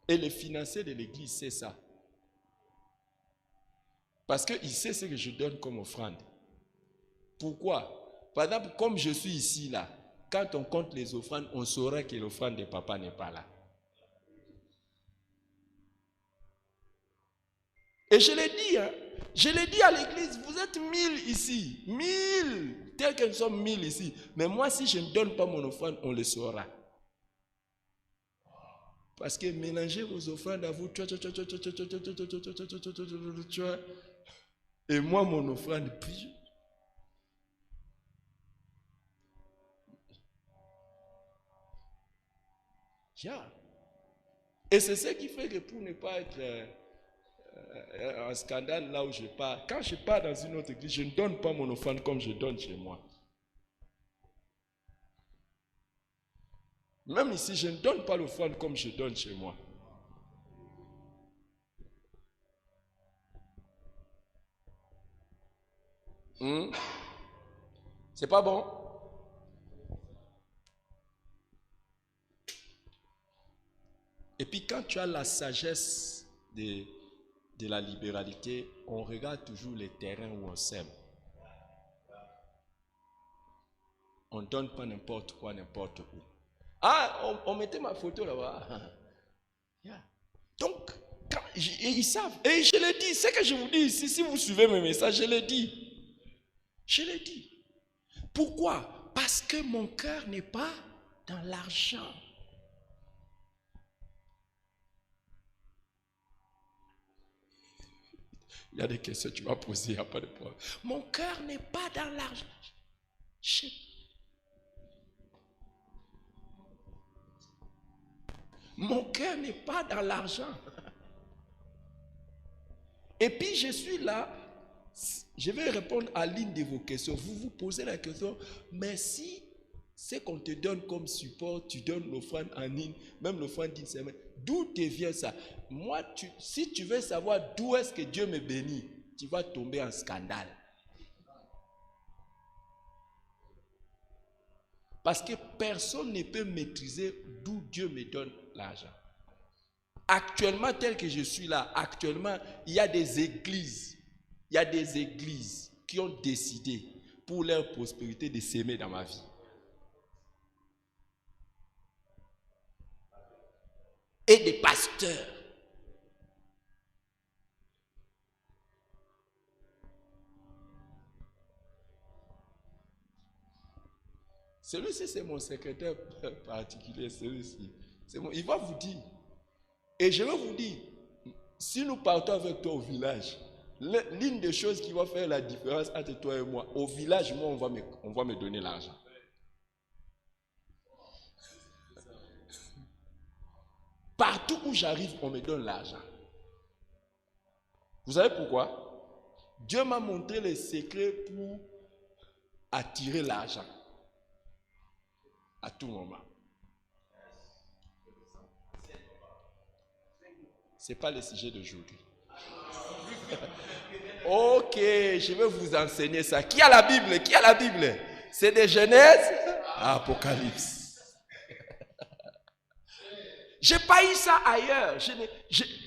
Et le financier de l'Église, c'est ça. Parce qu'il sait ce que je donne comme offrande. Pourquoi? Par exemple, comme je suis ici, là, quand on compte les offrandes, on saura que l'offrande de papa n'est pas là. Et je l'ai dit, je l'ai dit à l'église, vous êtes 1000 ici, 1000, tel que nous sommes 1000 ici. Mais moi, si je ne donne pas mon offrande, on le saura. Parce que mélangez vos offrandes à vous, et moi, mon offrande, puis... Et c'est ce qui fait que pour ne pas être un scandale là où je pars, quand je pars dans une autre église, je ne donne pas mon offrande comme je donne chez moi. Même ici, je ne donne pas l'offrande comme je donne chez moi. C'est pas bon? Et puis quand tu as la sagesse de la libéralité, on regarde toujours les terrains où on sème. On ne donne pas n'importe quoi, n'importe où. Ah, on mettait ma photo là-bas. Donc, ils savent. Et je l'ai dit, c'est que je vous dis ici, si vous suivez mes messages, je l'ai dit. Je l'ai dit. Pourquoi? Parce que mon cœur n'est pas dans l'argent. Il y a des questions que tu vas poser, il n'y a pas de problème. Mon cœur n'est pas dans l'argent. Mon cœur n'est pas dans l'argent. Et puis je suis là, je vais répondre à l'une de vos questions. Vous vous posez la question, mais si ce qu'on te donne comme support, tu donnes l'offrande en ligne, même l'offrande d'une semaine, d'où te vient ça? Moi, si tu veux savoir d'où est-ce que Dieu me bénit, tu vas tomber en scandale. Parce que personne ne peut maîtriser d'où Dieu me donne l'argent. Actuellement, tel que je suis là, actuellement, il y a des églises qui ont décidé pour leur prospérité de s'aimer dans ma vie. Et des pasteurs. Celui-ci, c'est mon secrétaire particulier, celui-ci. Il va vous dire. Et je vais vous dire, si nous partons avec toi au village, l'une des choses qui va faire la différence entre toi et moi, au village, moi, on va me donner l'argent. Partout où j'arrive, on me donne l'argent. Vous savez pourquoi? Dieu m'a montré les secrets pour attirer l'argent à tout moment. Ce n'est pas le sujet d'aujourd'hui. Ok, je vais vous enseigner ça. Qui a la Bible? Qui a la Bible? C'est de Genèse à Apocalypse. Je n'ai pas eu ça ailleurs.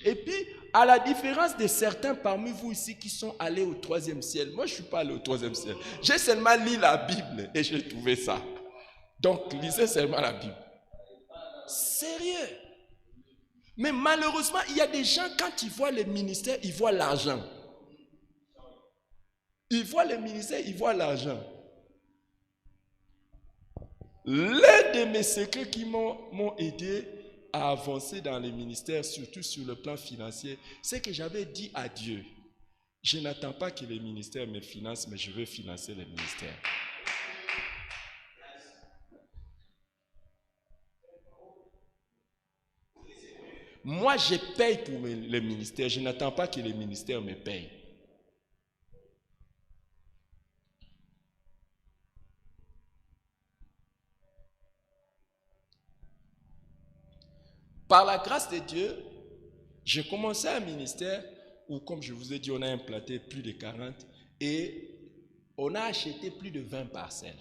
Et puis, à la différence de certains parmi vous ici qui sont allés au 3e ciel, moi je ne suis pas allé au 3e ciel. J'ai seulement lu la Bible et j'ai trouvé ça. Donc, lisez seulement la Bible. Sérieux. Mais malheureusement, il y a des gens, quand ils voient le ministère, ils voient l'argent. Ils voient le ministère, ils voient l'argent. L'un de mes secrets qui m'ont aidé à avancer dans les ministères, surtout sur le plan financier, c'est que j'avais dit à Dieu, je n'attends pas que les ministères me financent, mais je veux financer les ministères. Moi, je paye pour les ministères, je n'attends pas que les ministères me payent. Par la grâce de Dieu, j'ai commencé un ministère où, comme je vous ai dit, on a implanté plus de 40 et on a acheté plus de 20 parcelles.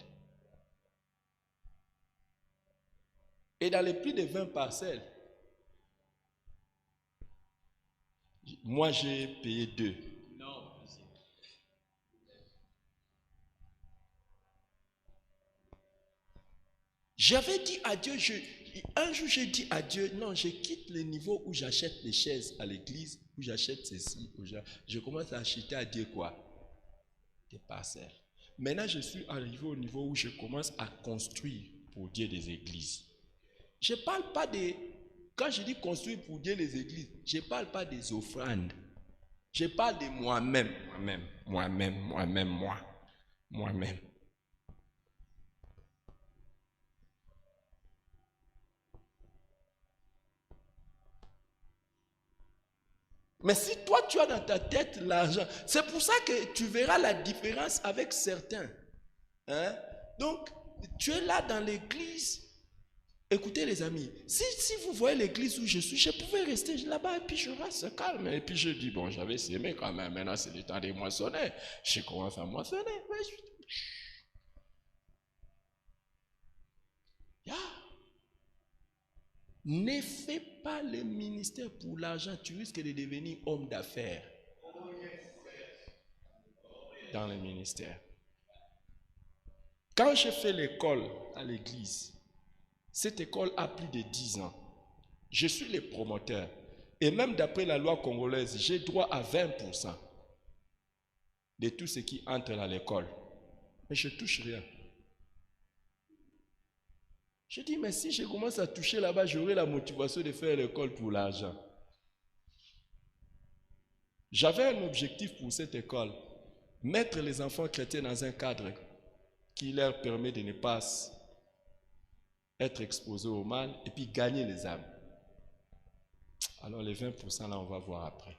Et dans les plus de 20 parcelles, moi j'ai payé 2. J'avais dit à Dieu, un jour j'ai dit à Dieu, non, je quitte le niveau où j'achète les chaises à l'église, où j'achète ceci, je commence à acheter à Dieu quoi? Des parcelles. Maintenant, je suis arrivé au niveau où je commence à construire pour Dieu des églises. Je ne parle pas des... Quand je dis construire pour Dieu les églises, je ne parle pas des offrandes. Je parle de moi-même. Moi-même. Mais si toi, tu as dans ta tête l'argent, c'est pour ça que tu verras la différence avec certains. Hein? Donc, tu es là dans l'église. Écoutez les amis, si vous voyez l'église où je suis, je pouvais rester là-bas et puis je reste calme. Et puis je dis, bon, j'avais sémé quand même, maintenant c'est le temps de moissonner. Je commence à moissonner. Yeah. Ne fais pas le ministère pour l'argent, tu risques de devenir homme d'affaires dans le ministère. Quand j'ai fait l'école à l'église, cette école a plus de 10 ans. Je suis le promoteur. Et même d'après la loi congolaise, j'ai droit à 20% de tout ce qui entre à l'école. Mais je ne touche rien. Je dis, mais si je commence à toucher là-bas, j'aurai la motivation de faire l'école pour l'argent. J'avais un objectif pour cette école. Mettre les enfants chrétiens dans un cadre qui leur permet de ne pas être exposés au mal et puis gagner les âmes. Alors les 20% là, on va voir après.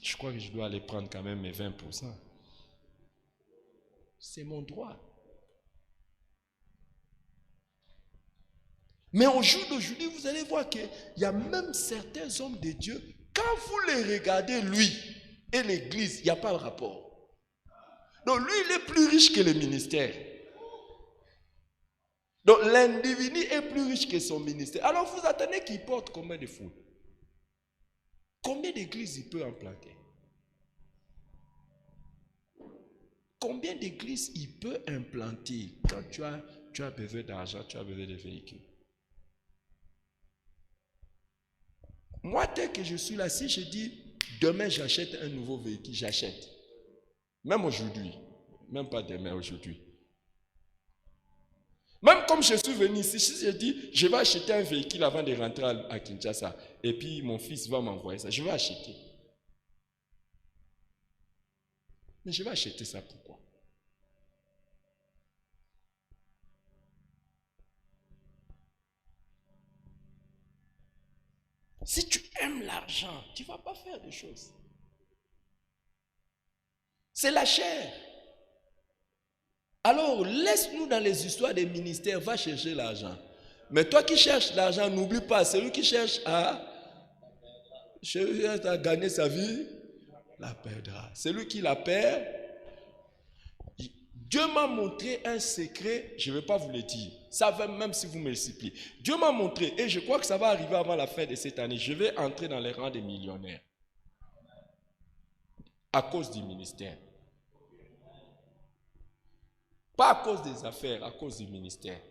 Je crois que je dois aller prendre quand même mes 20%. C'est mon droit. Mais au jour d'aujourd'hui, vous allez voir qu'il y a même certains hommes de Dieu, quand vous les regardez, lui et l'église, il n'y a pas de rapport. Donc lui, il est plus riche que le ministère. Donc l'individu est plus riche que son ministère. Alors vous attendez qu'il porte combien de foules? Combien d'églises il peut implanter? Combien d'églises il peut implanter quand tu as besoin d'argent, tu as besoin de véhicules? Moi, tel que je suis là, si je dis demain j'achète un nouveau véhicule, j'achète. Même aujourd'hui. Même pas demain, aujourd'hui. Même comme je suis venu ici, si je dis je vais acheter un véhicule avant de rentrer à Kinshasa, et puis mon fils va m'envoyer ça, je vais acheter. Mais je vais acheter ça pourquoi? Si tu aimes l'argent, tu ne vas pas faire des choses. C'est la chair. Alors, laisse-nous dans les histoires des ministères, va chercher l'argent. Mais toi qui cherches l'argent, n'oublie pas, celui qui cherche à gagner sa vie, la perdra. Celui qui la perd, Dieu m'a montré un secret, je ne vais pas vous le dire. Ça va même si vous me le suppliez. Dieu m'a montré, et je crois que ça va arriver avant la fin de cette année. Je vais entrer dans les rangs des millionnaires. À cause du ministère. Pas à cause des affaires, à cause du ministère.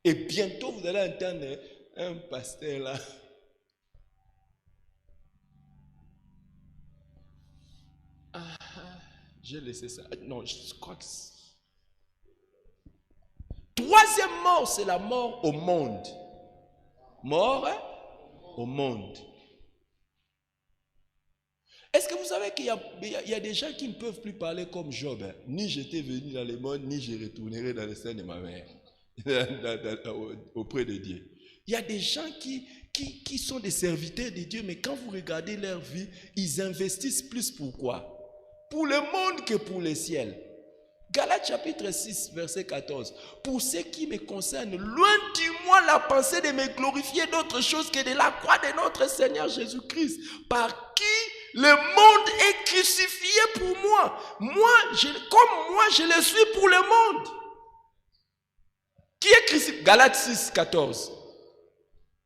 Et bientôt, vous allez entendre un pasteur là. J'ai laissé ça. Non, je crois que... Troisième mort, c'est la mort au monde. Mort au monde. Est-ce que vous savez qu'il y a des gens qui ne peuvent plus parler comme Job, hein? Ni j'étais venu dans le monde, ni je retournerai dans le sein de ma mère, auprès de Dieu. Il y a des gens qui sont des serviteurs de Dieu, mais quand vous regardez leur vie, ils investissent plus pour quoi? Pour le monde que pour le ciel. Galates chapitre 6, verset 14. Pour ce qui me concerne, loin de moi la pensée de me glorifier d'autre chose que de la croix de notre Seigneur Jésus-Christ, par qui le monde est crucifié pour moi. Comme moi, je le suis pour le monde. Qui est crucifié? Galates 6, 14.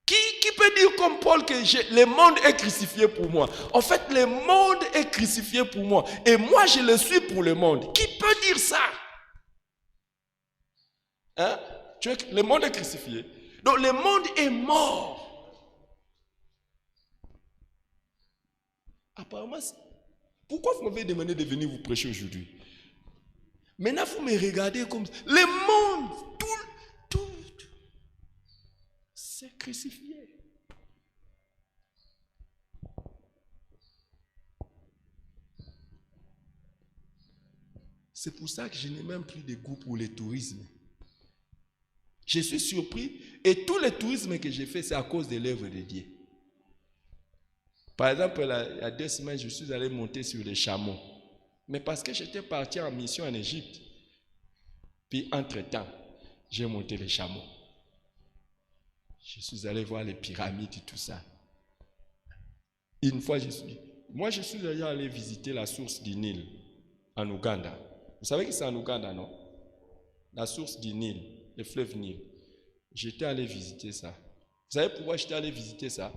Qui peut dire comme Paul que le monde est crucifié pour moi? En fait, le monde est crucifié pour moi. Et moi, je le suis pour le monde. Qui peut dire ça? Hein? Le monde est crucifié. Donc, le monde est mort. Apparemment, pourquoi vous m'avez demandé de venir vous prêcher aujourd'hui? Maintenant, vous me regardez comme ça. Le monde, tout, c'est crucifié. C'est pour ça que je n'ai même plus de goût pour le tourisme. Je suis surpris et tout le tourisme que j'ai fait, c'est à cause de l'œuvre de Dieu. Par exemple, il y a 2 semaines, je suis allé monter sur les chameaux. Mais parce que j'étais parti en mission en Égypte. Puis, entre-temps, j'ai monté les chameaux. Je suis allé voir les pyramides et tout ça. Une fois, moi, je suis déjà allé visiter la source du Nil en Ouganda. Vous savez que c'est en Ouganda, non? La source du Nil, le fleuve Nil. J'étais allé visiter ça. Vous savez pourquoi j'étais allé visiter ça?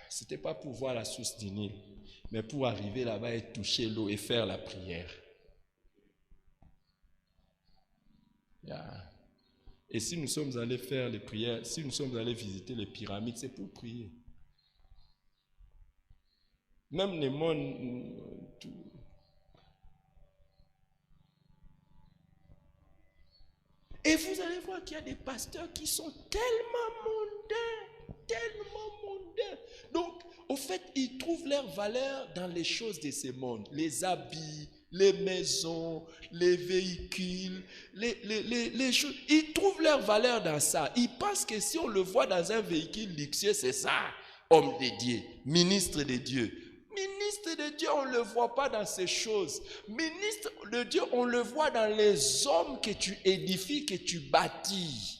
Ce n'était pas pour voir la source du Nil, mais pour arriver là-bas et toucher l'eau et faire la prière. Yeah. Et si nous sommes allés faire les prières, si nous sommes allés visiter les pyramides, c'est pour prier. Même les mondes, et vous allez voir qu'il y a des pasteurs qui sont tellement mondains. Donc, au fait, ils trouvent leur valeur dans les choses de ce monde. Les habits, les maisons, les véhicules, les choses. Ils trouvent leur valeur dans ça. Ils pensent que si on le voit dans un véhicule luxueux, c'est ça, homme de Dieu, ministre de Dieu. Ministre de Dieu, on ne le voit pas dans ces choses. Ministre de Dieu, on le voit dans les hommes que tu édifies, que tu bâtis.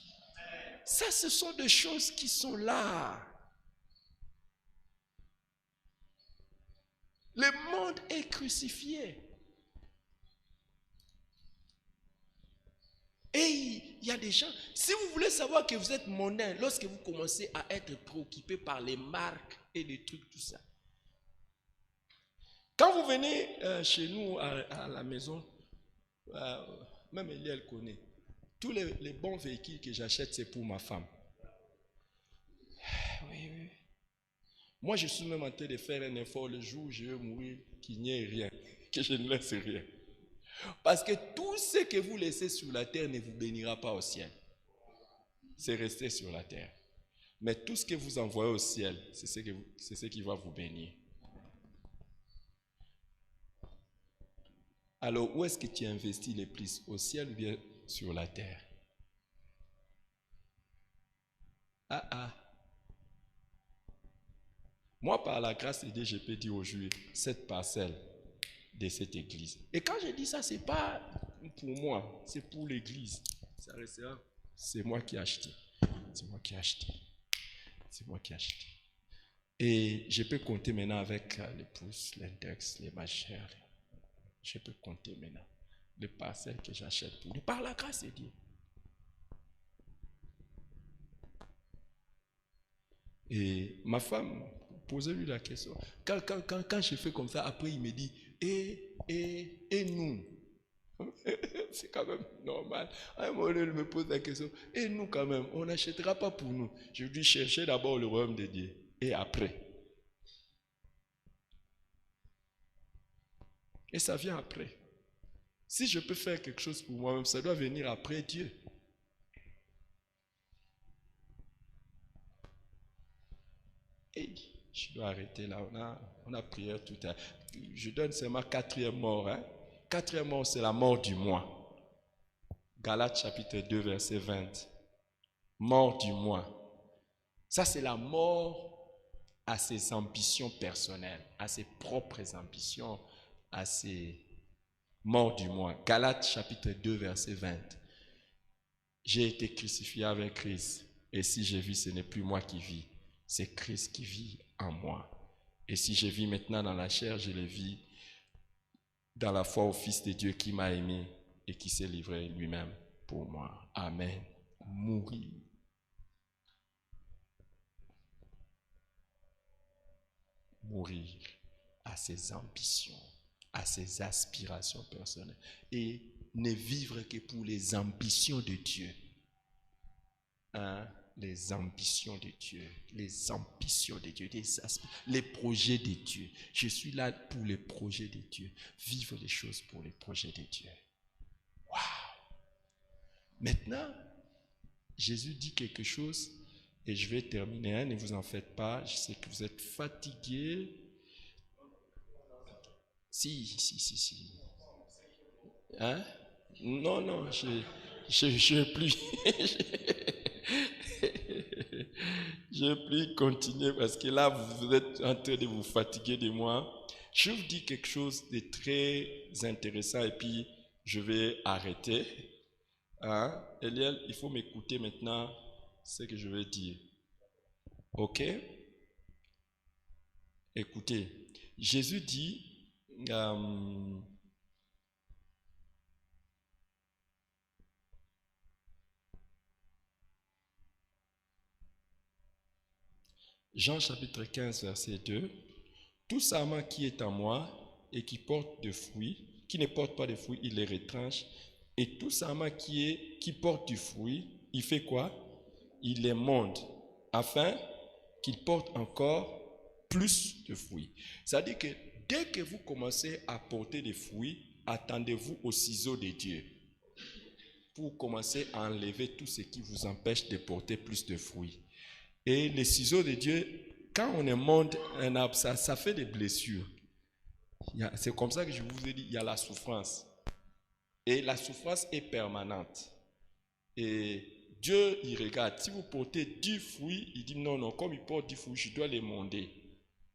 Ça, ce sont des choses qui sont là. Le monde est crucifié. Et il y a des gens, si vous voulez savoir que vous êtes mondain, lorsque vous commencez à être préoccupé par les marques et les trucs, tout ça. Quand vous venez chez nous à la maison, même Elie, elle connaît, tous les bons véhicules que j'achète, c'est pour ma femme. Oui. Moi, je suis même en train de faire un effort le jour où je vais mourir, qu'il n'y ait rien, que je ne laisse rien. Parce que tout ce que vous laissez sur la terre ne vous bénira pas au ciel. C'est resté sur la terre. Mais tout ce que vous envoyez au ciel, c'est ce qui va vous bénir. Alors, où est-ce que tu investis les plus? Au ciel ou bien sur la terre? Moi, par la grâce de Dieu, je peux dire aujourd'hui, cette parcelle de cette église. Et quand je dis ça, ce n'est pas pour moi, c'est pour l'église. Ça restera. C'est moi qui ai acheté. C'est moi qui ai acheté. Et je peux compter maintenant avec les pouces, l'index, les machères. Je peux compter maintenant les parcelles que j'achète pour lui. Par la grâce de Dieu. Et ma femme, posez-lui la question. Quand je fais comme ça, après il me dit, et nous? C'est quand même normal. À un moment, il me pose la question, et nous quand même, on n'achètera pas pour nous. Je lui chercher d'abord le royaume de Dieu. Et après. Et ça vient après. Si je peux faire quelque chose pour moi-même, ça doit venir après Dieu. Et je dois arrêter là. On a prié tout à l'heure. Je donne seulement 4e mort. 4e mort, c'est la mort du moi. Galates chapitre 2, verset 20. Mort du moi. Ça, c'est la mort à ses ambitions personnelles, à ses propres ambitions, à ses morts du moi. Galates chapitre 2, verset 20. J'ai été crucifié avec Christ. Et si je vis, ce n'est plus moi qui vis. C'est Christ qui vit en moi. Et si je vis maintenant dans la chair, je le vis dans la foi au Fils de Dieu qui m'a aimé et qui s'est livré lui-même pour moi. Amen. Mourir. Mourir à ses ambitions, à ses aspirations personnelles. Et ne vivre que pour les ambitions de Dieu. Les ambitions de Dieu, les ambitions de Dieu, les projets de Dieu. Je suis là pour les projets de Dieu. Vivre les choses pour les projets de Dieu. Waouh! Maintenant, Jésus dit quelque chose et je vais terminer. Ne vous en faites pas. Je sais que vous êtes fatigués. Si. Hein? Non, je plus. Je vais plus continuer parce que là, vous êtes en train de vous fatiguer de moi. Je vous dis quelque chose de très intéressant et puis je vais arrêter. Eliel, il faut m'écouter maintenant ce que je vais dire. Ok? Écoutez, Jésus dit, Jean chapitre 15, verset 2, « Tout sarment qui est en moi et qui porte de fruits, qui ne porte pas de fruits, il les retranche. Et tout sarment qui porte du fruit, il fait quoi? Il les monte, afin qu'il porte encore plus de fruits. » C'est-à-dire que dès que vous commencez à porter des fruits, attendez-vous au ciseau de Dieu pour commencer à enlever tout ce qui vous empêche de porter plus de fruits. Et les ciseaux de Dieu, quand on émonde un arbre, ça fait des blessures. C'est comme ça que je vous ai dit, il y a la souffrance. Et la souffrance est permanente. Et Dieu, il regarde. Si vous portez 10 fruits, il dit non, comme il porte 10 fruits, je dois les monder.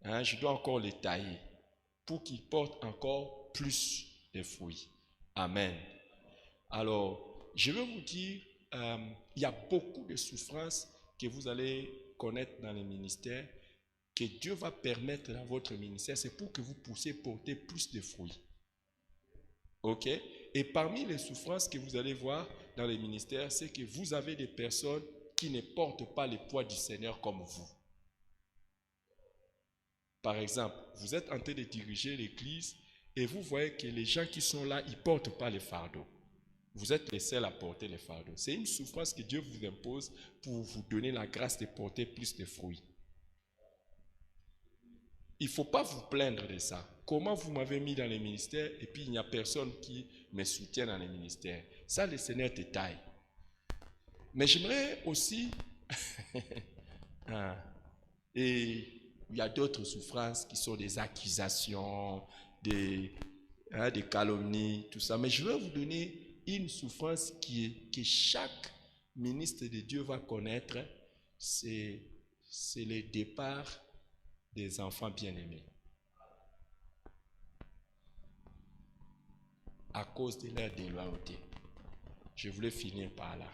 Je dois encore les tailler pour qu'ils portent encore plus de fruits. Amen. Alors, je veux vous dire, il y a beaucoup de souffrances que vous allez connaître dans les ministères, que Dieu va permettre dans votre ministère, c'est pour que vous puissiez porter plus de fruits. Ok? Et parmi les souffrances que vous allez voir dans les ministères, c'est que vous avez des personnes qui ne portent pas le poids du Seigneur comme vous. Par exemple, vous êtes en train de diriger l'église et vous voyez que les gens qui sont là, ils ne portent pas les fardeaux. Vous êtes les seuls à porter les fardeaux. C'est une souffrance que Dieu vous impose pour vous donner la grâce de porter plus de fruits. Il ne faut pas vous plaindre de ça. Comment vous m'avez mis dans les ministères et puis il n'y a personne qui me soutient dans les ministères. Ça, le Seigneur te taille. Mais j'aimerais aussi... et il y a d'autres souffrances qui sont des accusations, des calomnies, tout ça. Mais je vais vous donner une souffrance que chaque ministre de Dieu va connaître, c'est le départ des enfants bien-aimés. À cause de leur déloyauté. Je voulais finir par là.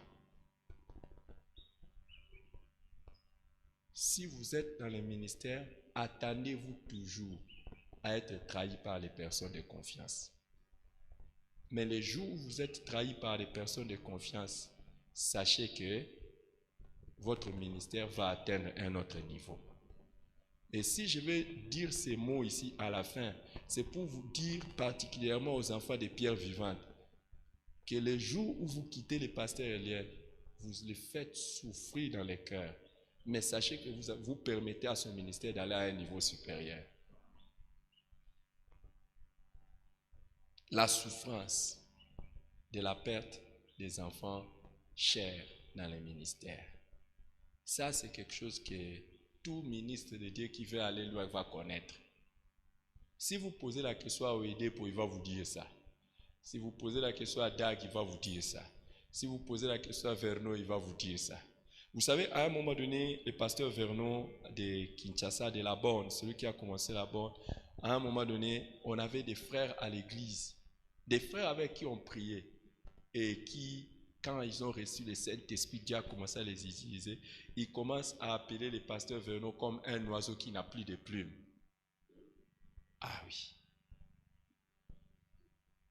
Si vous êtes dans les ministères, attendez-vous toujours à être trahi par les personnes de confiance. Mais les jours où vous êtes trahi par les personnes de confiance, sachez que votre ministère va atteindre un autre niveau. Et si je vais dire ces mots ici à la fin, c'est pour vous dire particulièrement aux enfants des pierres vivantes que les jours où vous quittez les pasteurs Eliel, vous les faites souffrir dans les cœurs. Mais sachez que vous permettez à ce ministère d'aller à un niveau supérieur. La souffrance, de la perte des enfants chers dans les ministères. Ça, c'est quelque chose que tout ministre de Dieu qui veut aller loin va connaître. Si vous posez la question à Oedepo, il va vous dire ça. Si vous posez la question à Dag, il va vous dire ça. Si vous posez la question à Vernon, il va vous dire ça. Vous savez, à un moment donné, le pasteur Vernon de Kinshasa, de la Borne, celui qui a commencé la Borne, à un moment donné, on avait des frères à l'église, des frères avec qui on priait et qui, quand ils ont reçu le Saint-Esprit, Dieu a commencé à les utiliser, ils commencent à appeler le pasteur Vernon comme un oiseau qui n'a plus de plumes. Ah oui.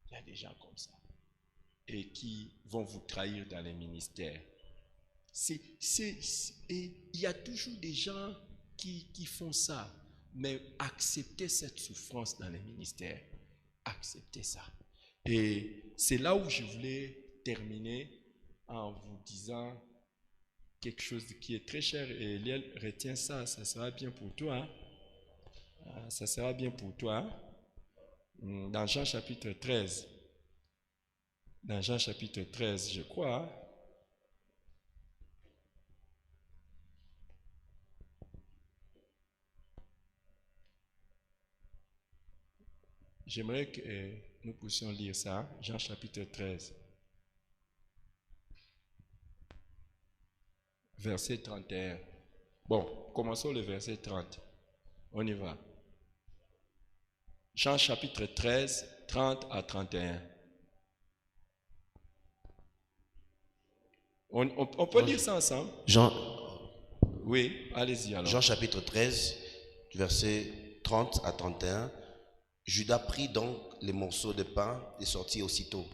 Il y a des gens comme ça. Et qui vont vous trahir dans les ministères. Et il y a toujours des gens qui font ça. Mais acceptez cette souffrance dans les ministères. Acceptez ça. Et c'est là où je voulais terminer en vous disant quelque chose qui est très cher. Et Liel, retiens ça, ça sera bien pour toi. Ça sera bien pour toi. Dans Jean chapitre 13. Dans Jean chapitre 13, je crois. J'aimerais que nous puissions lire ça. Jean chapitre 13. Verset 31. Bon, commençons le verset 30. On y va. Jean chapitre 13, 30 à 31. On peut lire ça ensemble? Oui, allez-y alors. Jean chapitre 13, verset 30 à 31. Judas prit donc les morceaux de pain et sortit aussitôt.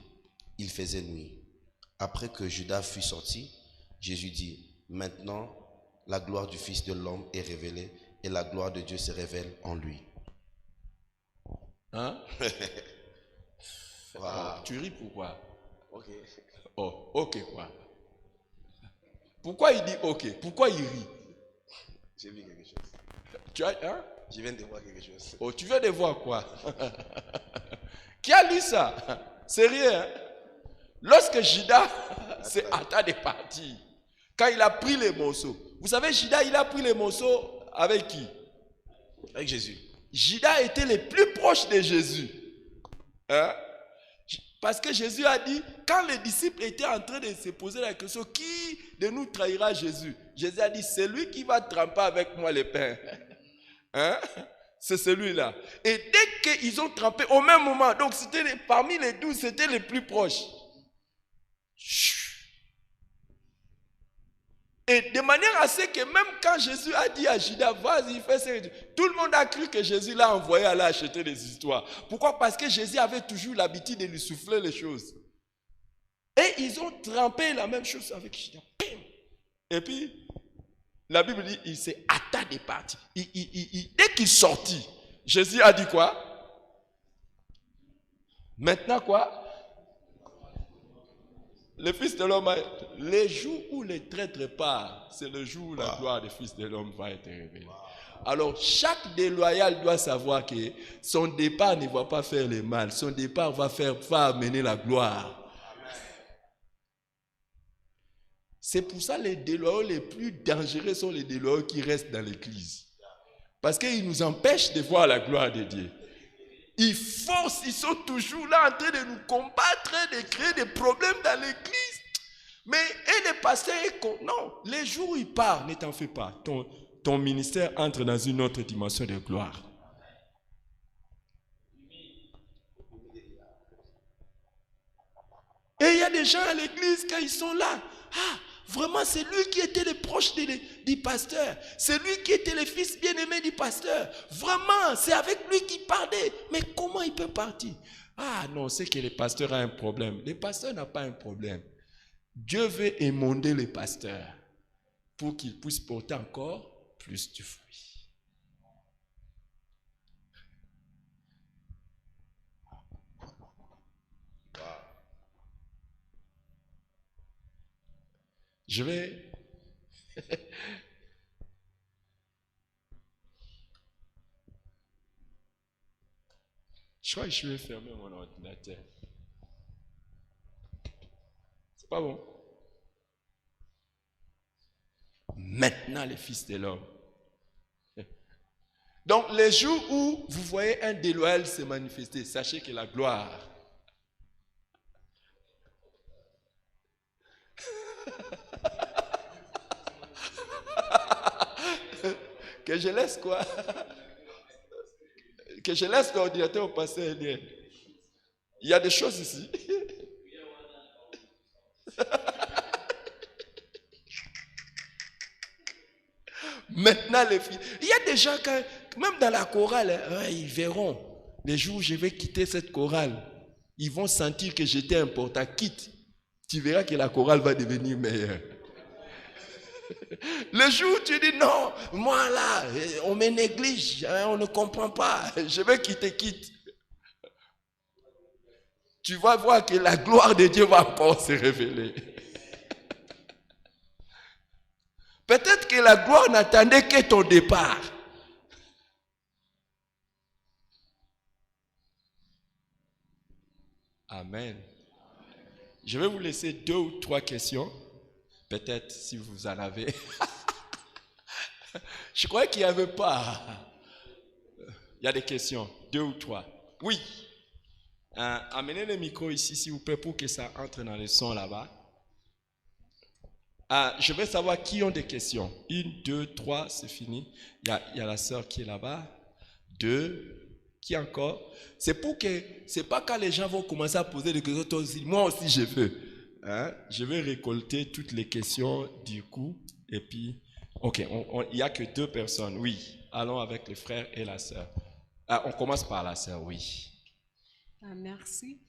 Il faisait nuit. Après que Judas fut sorti, Jésus dit, « Maintenant, la gloire du Fils de l'homme est révélée et la gloire de Dieu se révèle en lui. » Hein? Wow. Oh, tu ris pourquoi? Ok. Oh, ok quoi? Pourquoi il dit ok? Pourquoi il rit? J'ai vu quelque chose. Tu as, hein? Je viens de voir quelque chose. Oh, tu viens de voir quoi? Qui a lu ça? Sérieux, hein? Lorsque Judas s'est hâté de partir, quand il a pris les morceaux, vous savez, Judas, il a pris les morceaux avec qui? Avec Jésus. Judas était le plus proche de Jésus. Hein? Parce que Jésus a dit, quand les disciples étaient en train de se poser la question, qui de nous trahira Jésus? Jésus a dit, c'est lui qui va tremper avec moi le pain. Hein? C'est celui-là. Et dès qu'ils ont trempé au même moment, donc c'était parmi les 12, c'était les plus proches. Et de manière à ce que même quand Jésus a dit à Judas, vas-y, fais ça, tout le monde a cru que Jésus l'a envoyé aller acheter des histoires. Pourquoi? Parce que Jésus avait toujours l'habitude de lui souffler les choses. Et ils ont trempé la même chose avec Judas. Et puis, la Bible dit, il s'est hâté de partir. Dès qu'il sortit, Jésus a dit quoi? Maintenant quoi? Le Fils de l'homme, les jours où les traîtres partent, c'est le jour où la gloire du Fils de l'homme va être révélée. Alors, chaque déloyal doit savoir que son départ ne va pas faire le mal. Son départ va amener la gloire. C'est pour ça que les déloyaux les plus dangereux sont les déloyaux qui restent dans l'église. Parce qu'ils nous empêchent de voir la gloire de Dieu. Ils forcent, ils sont toujours là en train de nous combattre, de créer des problèmes dans l'église. Mais, et les pasteurs, non, les jours où ils partent, ne t'en fais pas. Ton ministère entre dans une autre dimension de gloire. Et il y a des gens à l'église, quand ils sont là, vraiment, c'est lui qui était le proche du pasteur. C'est lui qui était le fils bien-aimé du pasteur. Vraiment, c'est avec lui qu'il parlait. Mais comment il peut partir? Ah non, c'est que le pasteur a un problème. Le pasteur n'a pas un problème. Dieu veut émonder le pasteur pour qu'il puisse porter encore plus de fruits. Je vais... Je crois que je vais fermer mon ordinateur. C'est pas bon. Maintenant, les fils de l'homme. Donc, les jours où vous voyez un déloyal se manifester, sachez que la gloire que je laisse quoi? Que je laisse l'ordinateur au pasteur Eliel. Il y a des choses ici. Maintenant, les filles. Il y a des gens, même dans la chorale, ils verront. Les jours où je vais quitter cette chorale, ils vont sentir que j'étais important. Quitte. Tu verras que la chorale va devenir meilleure. Le jour où tu dis non, moi là, on me néglige, on ne comprend pas, je vais quitter, quitte. Tu vas voir que la gloire de Dieu va encore se révéler. Peut-être que la gloire n'attendait que ton départ. Amen. Je vais vous laisser 2 ou 3 questions. Peut-être si vous en avez. Je croyais qu'il n'y avait pas. Il y a des questions. 2 ou 3. Oui. Amenez le micro ici, s'il vous plaît, pour que ça entre dans le son là-bas. Je vais savoir qui ont des questions. 1, 2, 3, c'est fini. Il y a la sœur qui est là-bas. 2. Qui encore? C'est pour que, c'est pas quand les gens vont commencer à poser des questions, toi aussi, moi aussi je veux. Je vais récolter toutes les questions du coup. Et puis, ok, il n'y a que 2 personnes. Oui, allons avec le frère et la sœur. On commence par la sœur, oui. Merci.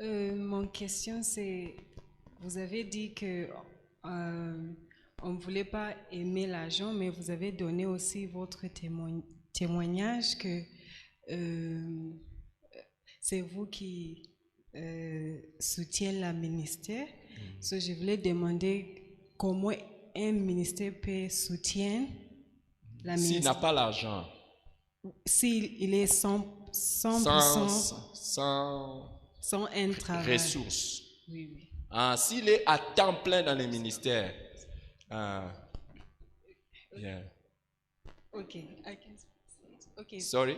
Mon question, c'est, vous avez dit que on ne voulait pas aimer l'argent, mais vous avez donné aussi votre témoignage que c'est vous qui soutiennent le ministère. So, je voulais demander comment un ministère peut soutenir la ministère. S'il n'a pas l'argent. S'il est 100% sans un travail. Ressources. Oui, oui. S'il est à temps plein dans les ministères. Yeah. Okay, I can. Okay. Sorry.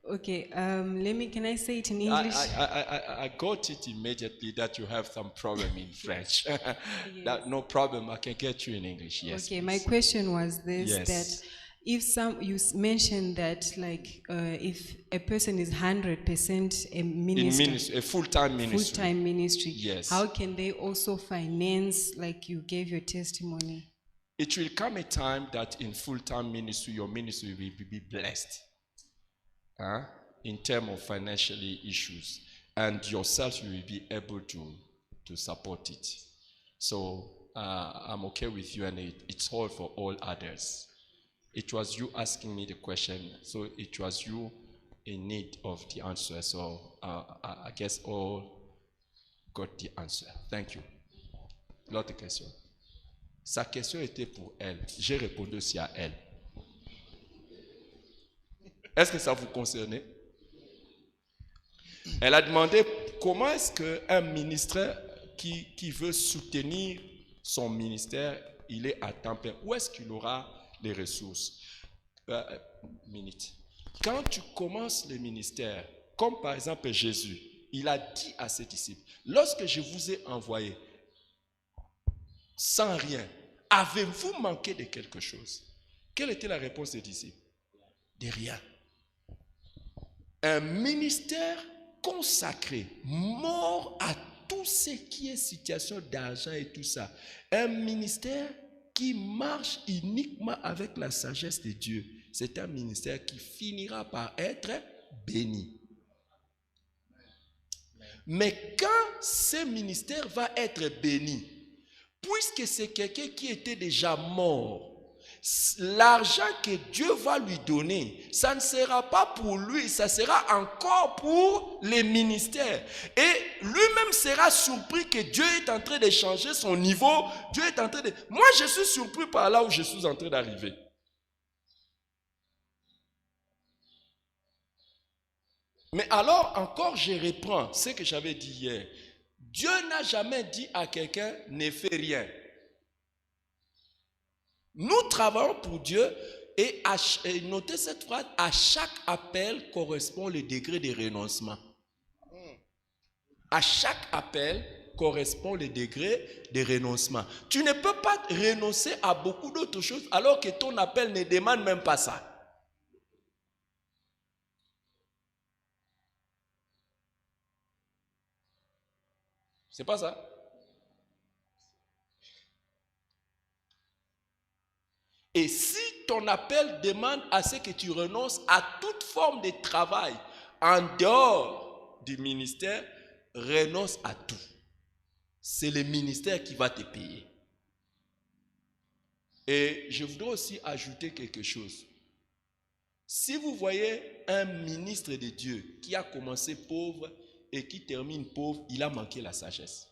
Okay. Can I say it in English? I got it immediately that you have some problem in French. That no problem. I can get you in English. Yes. Okay. Please. My question was this: Yes. that if you mentioned that, like, if a person is 100% a minister, In ministry, a full-time ministry. full-time ministry, Yes. how can they also finance, like you gave your testimony? It will come a time that in full-time ministry, your ministry will be blessed. In terms of financial issues, and yourself you will be able to support it. So I'm okay with you, and it's all for all others. It was you asking me the question, so it was you in need of the answer. So I guess all got the answer. Thank you. L'autre question. Sa question était pour elle. J'ai répondu aussi à elle. Est-ce que ça vous concernait? Elle a demandé comment est-ce qu'un ministre qui veut soutenir son ministère, il est à temps plein. Où est-ce qu'il aura les ressources? Minute. Quand tu commences le ministère, comme par exemple Jésus, il a dit à ses disciples, lorsque je vous ai envoyé sans rien, avez-vous manqué de quelque chose? Quelle était la réponse des disciples? De rien. Un ministère consacré, mort à tout ce qui est situation d'argent et tout ça. Un ministère qui marche uniquement avec la sagesse de Dieu. C'est un ministère qui finira par être béni. Mais quand ce ministère va être béni, puisque c'est quelqu'un qui était déjà mort, l'argent que Dieu va lui donner, ça ne sera pas pour lui, ça sera encore pour les ministères. Et lui-même sera surpris que Dieu est en train de changer son niveau. Dieu est en train de... Moi, je suis surpris par là où je suis en train d'arriver. Mais alors, encore, je reprends ce que j'avais dit hier. Dieu n'a jamais dit à quelqu'un ne fais rien. Nous travaillons pour Dieu et notez cette phrase, à chaque appel correspond le degré de renoncement. À chaque appel correspond le degré de renoncement. Tu ne peux pas renoncer à beaucoup d'autres choses alors que ton appel ne demande même pas ça. C'est pas ça. Et si ton appel demande à ce que tu renonces à toute forme de travail en dehors du ministère, renonce à tout. C'est le ministère qui va te payer. Et je voudrais aussi ajouter quelque chose. Si vous voyez un ministre de Dieu qui a commencé pauvre et qui termine pauvre, il a manqué la sagesse.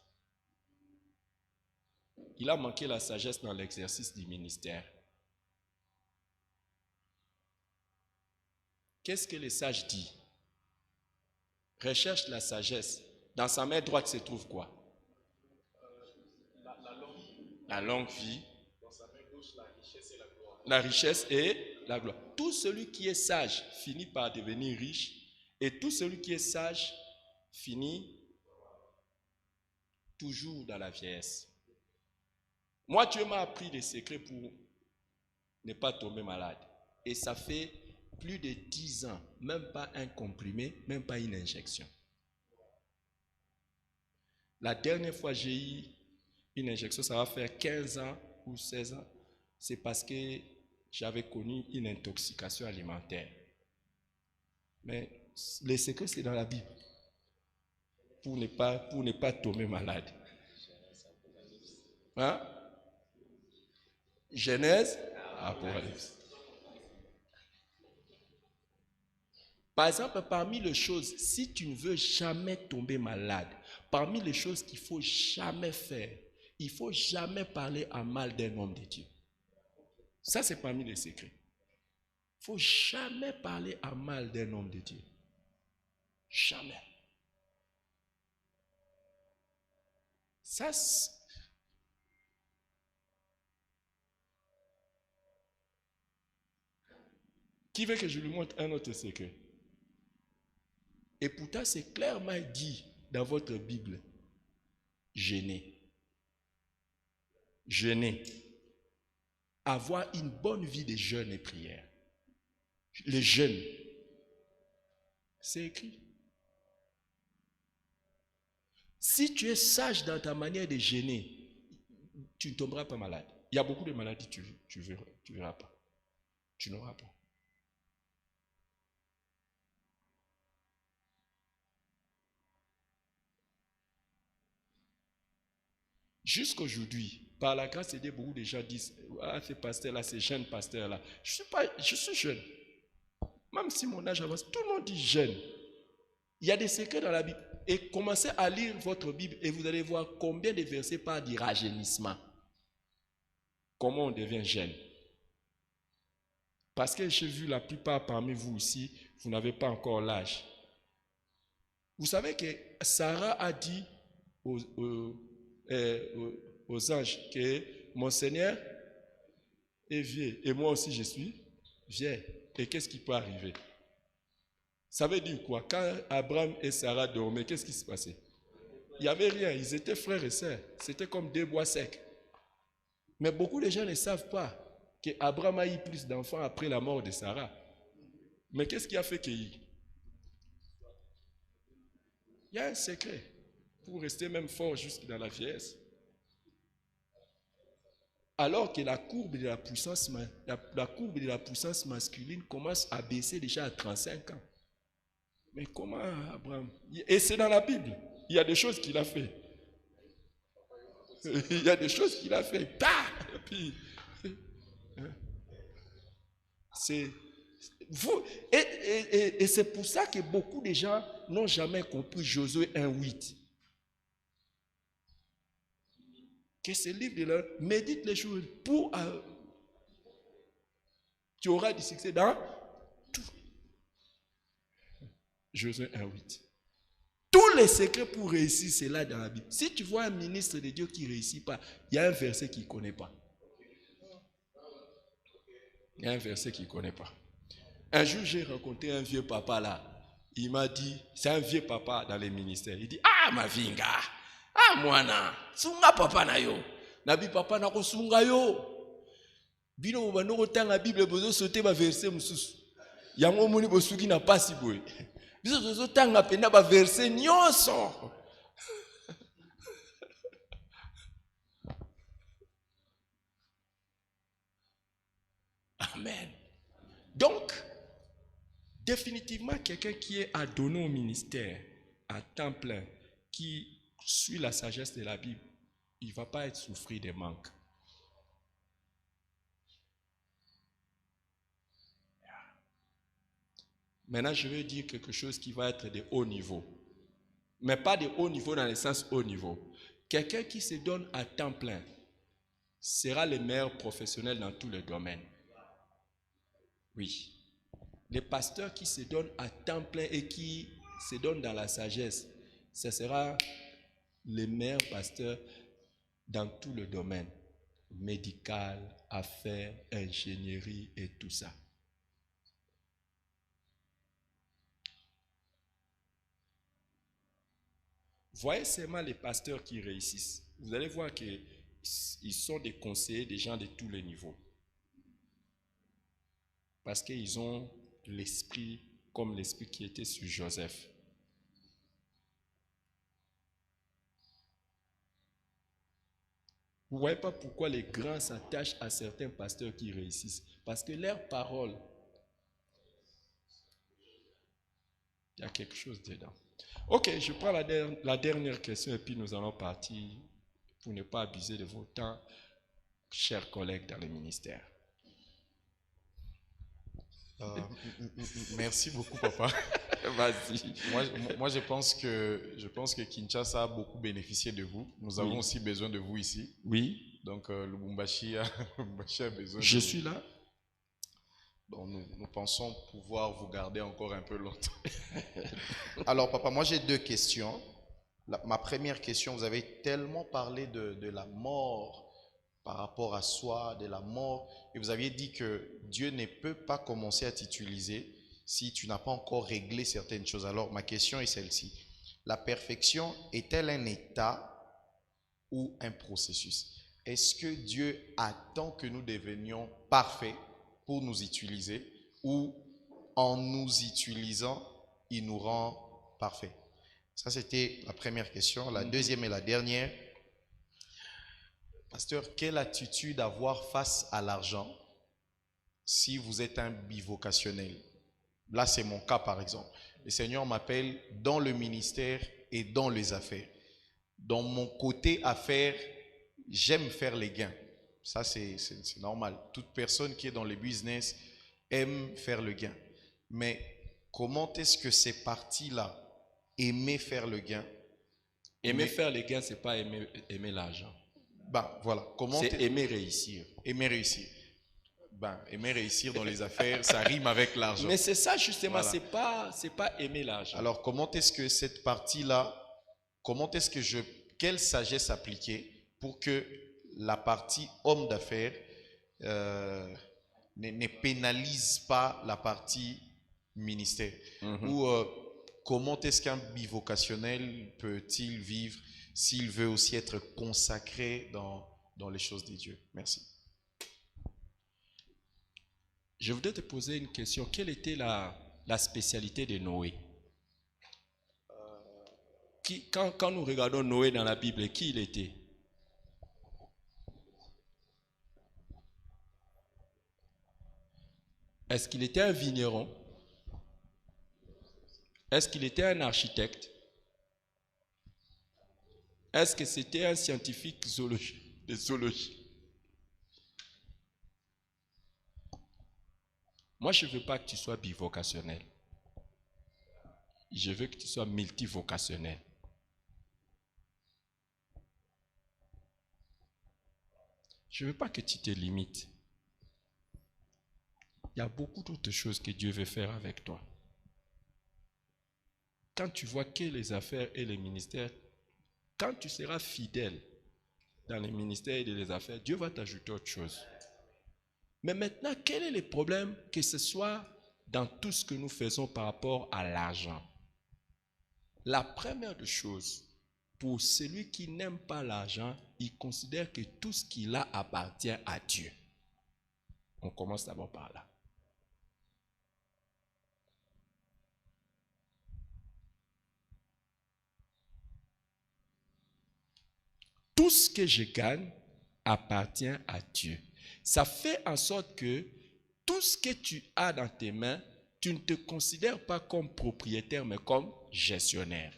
Il a manqué la sagesse dans l'exercice du ministère. Qu'est-ce que le sage dit? Recherche la sagesse. Dans sa main droite se trouve quoi? La longue vie. Dans sa main gauche, la richesse et la gloire. La richesse et la gloire. Tout celui qui est sage finit par devenir riche, et tout celui qui est sage finit toujours dans la vieillesse. Moi, Dieu m'a appris des secrets pour ne pas tomber malade. Et ça fait plus de 10 ans, même pas un comprimé, même pas une injection. La dernière fois j'ai eu une injection, ça va faire 15 ans ou 16 ans, c'est parce que j'avais connu une intoxication alimentaire. Mais le secret, c'est dans la Bible, pour ne pas tomber malade. Hein? Genèse, Apocalypse. Par exemple, parmi les choses, si tu ne veux jamais tomber malade, parmi les choses qu'il ne faut jamais faire, il ne faut jamais parler à mal d'un homme de Dieu. Ça, c'est parmi les secrets. Il ne faut jamais parler à mal d'un homme de Dieu. Jamais. Ça, qui veut que je lui montre un autre secret? Et pourtant, c'est clairement dit dans votre Bible. Jeûner. Jeûner. Avoir une bonne vie de jeûne et prière. Le jeûne. C'est écrit. Si tu es sage dans ta manière de jeûner, tu ne tomberas pas malade. Il y a beaucoup de maladies, tu verras pas. Tu n'auras pas. Jusqu'aujourd'hui, par la grâce de Dieu, beaucoup de gens disent, ah, ce pasteur-là, ce jeune pasteur-là. Je suis jeune. Même si mon âge avance, tout le monde dit jeune. Il y a des secrets dans la Bible. Et commencez à lire votre Bible et vous allez voir combien de versets parlent du rajeunissement. Comment on devient jeune. Parce que j'ai vu la plupart parmi vous ici, vous n'avez pas encore l'âge. Vous savez que Sarah a dit aux anges que mon Seigneur est vieux et moi aussi je suis vieux. Et qu'est-ce qui peut arriver? Ça veut dire quoi? Quand Abraham et Sarah dormaient, qu'est-ce qui se passait? Il n'y avait rien, ils étaient frères et sœurs. C'était comme deux bois secs. Mais beaucoup de gens ne savent pas qu'Abraham a eu plus d'enfants après la mort de Sarah. Mais qu'est-ce qui a fait qu'il... Il y a un secret pour rester même fort jusque dans la vieillesse. Alors que la courbe de la puissance masculine commence à baisser déjà à 35 ans. Mais comment Abraham? Et c'est dans la Bible. Il y a des choses qu'il a fait. Il y a des choses qu'il a fait. Et puis, c'est... Et c'est pour ça que beaucoup de gens n'ont jamais compris Josué 1:8. Que ce livre de l'heure, médite les choses pour... tu auras du succès dans tout. Josué 1:8. Tous les secrets pour réussir, c'est là dans la Bible. Si tu vois un ministre de Dieu qui ne réussit pas, il y a un verset qu'il ne connaît pas. Il y a un verset qu'il ne connaît pas. Un jour, j'ai rencontré un vieux papa là. Il m'a dit, c'est un vieux papa dans les ministères. Il dit, ah, ma vinga, ah, mwana, sunga papa na yo. Nabi papa na ko sunga yo. Bino bano ko tanga Bible bozo sauter ba verset mususu. Yango moni bosuki na pasi boy. Biso bozo tanga pena ba verset nyonso. Amen. Donc, définitivement, quelqu'un qui est adonné au ministère à temps plein, qui suit la sagesse de la Bible, il ne va pas être souffrir des manques. Maintenant, je vais dire quelque chose qui va être de haut niveau. Mais pas de haut niveau dans le sens haut niveau. Quelqu'un qui se donne à temps plein sera le meilleur professionnel dans tous les domaines. Oui. Les pasteurs qui se donnent à temps plein et qui se donnent dans la sagesse, ce sera le meilleur pasteur dans tout le domaine. Médical, affaires, ingénierie et tout ça. Voyez seulement les pasteurs qui réussissent. Vous allez voir qu'ils sont des conseillers, des gens de tous les niveaux. Parce qu'ils ont l'esprit comme l'esprit qui était sur Joseph. Vous ne voyez pas pourquoi les grands s'attachent à certains pasteurs qui réussissent. Parce que leur parole, il y a quelque chose dedans. Ok, je prends la dernière question et puis nous allons partir pour ne pas abuser de votre temps, chers collègues dans le ministère. Merci beaucoup, papa. Vas-y. Moi, je pense que Kinshasa a beaucoup bénéficié de vous. Nous avons aussi besoin de vous ici. Oui. Donc, Lubumbashi a besoin de vous. Je suis là. Donc, nous pensons pouvoir vous garder encore un peu longtemps. Alors, papa, moi j'ai deux questions. Ma première question, vous avez tellement parlé de la mort par rapport à soi, de la mort, et vous aviez dit que Dieu ne peut pas commencer à t'utiliser si tu n'as pas encore réglé certaines choses. Alors, ma question est celle-ci. La perfection est-elle un état ou un processus? Est-ce que Dieu attend que nous devenions parfaits pour nous utiliser, ou en nous utilisant, il nous rend parfaits? Ça, c'était la première question. La deuxième et la dernière. Pasteur, quelle attitude avoir face à l'argent si vous êtes un bivocationnel? Là, c'est mon cas, par exemple. Le Seigneur m'appelle dans le ministère et dans les affaires. Dans mon côté affaires, j'aime faire les gains. Ça, c'est normal. Toute personne qui est dans le business aime faire le gain. Mais comment est-ce que ces parties-là, aimer faire le gain? Aimer faire le gain, ce n'est pas aimer l'argent. Ben, voilà. C'est aimer réussir. Aimer réussir. Ben, aimer réussir dans les affaires, ça rime avec l'argent. Mais c'est ça justement, Voilà. c'est pas aimer l'argent. Alors, comment est-ce que cette partie-là, quelle sagesse appliquer pour que la partie homme d'affaires ne pénalise pas la partie ministère? Ou comment est-ce qu'un bivocationnel peut-il vivre s'il veut aussi être consacré dans les choses de Dieu? Merci. Je voudrais te poser une question. Quelle était la spécialité de Noé? Quand nous regardons Noé dans la Bible, qui il était? Est-ce qu'il était un vigneron? Est-ce qu'il était un architecte? Est-ce que c'était un scientifique de zoologie? Moi, je ne veux pas que tu sois bivocationnel. Je veux que tu sois multivocationnel. Je ne veux pas que tu te limites. Il y a beaucoup d'autres choses que Dieu veut faire avec toi. quand tu vois que les affaires et les ministères, quand tu seras fidèle dans les ministères et les affaires, Dieu va t'ajouter autre chose. Mais maintenant, quel est le problème que ce soit dans tout ce que nous faisons par rapport à l'argent? La première des choses, pour celui qui n'aime pas l'argent, il considère que tout ce qu'il a appartient à Dieu. On commence d'abord par là. Tout ce que je gagne appartient à Dieu. Ça fait en sorte que tout ce que tu as dans tes mains, tu ne te considères pas comme propriétaire, mais comme gestionnaire.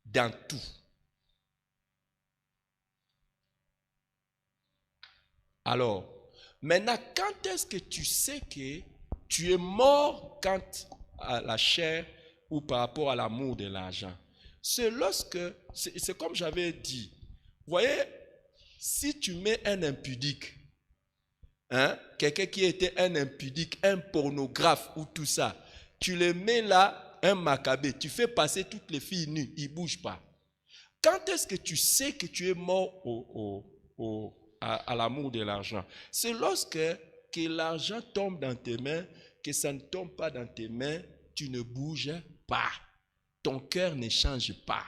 Dans tout. Alors, maintenant, quand est-ce que tu sais que tu es mort quant à la chair ou par rapport à l'amour de l'argent? C'est lorsque, c'est comme j'avais dit, vous voyez, si tu mets un impudique, quelqu'un qui était un impudique, un pornographe ou tout ça, tu le mets là, un macabé, tu fais passer toutes les filles nues, il ne bouge pas. Quand est-ce que tu sais que tu es mort à l'amour de l'argent? C'est lorsque que l'argent tombe dans tes mains, que ça ne tombe pas dans tes mains, tu ne bouges pas. Ton cœur ne change pas.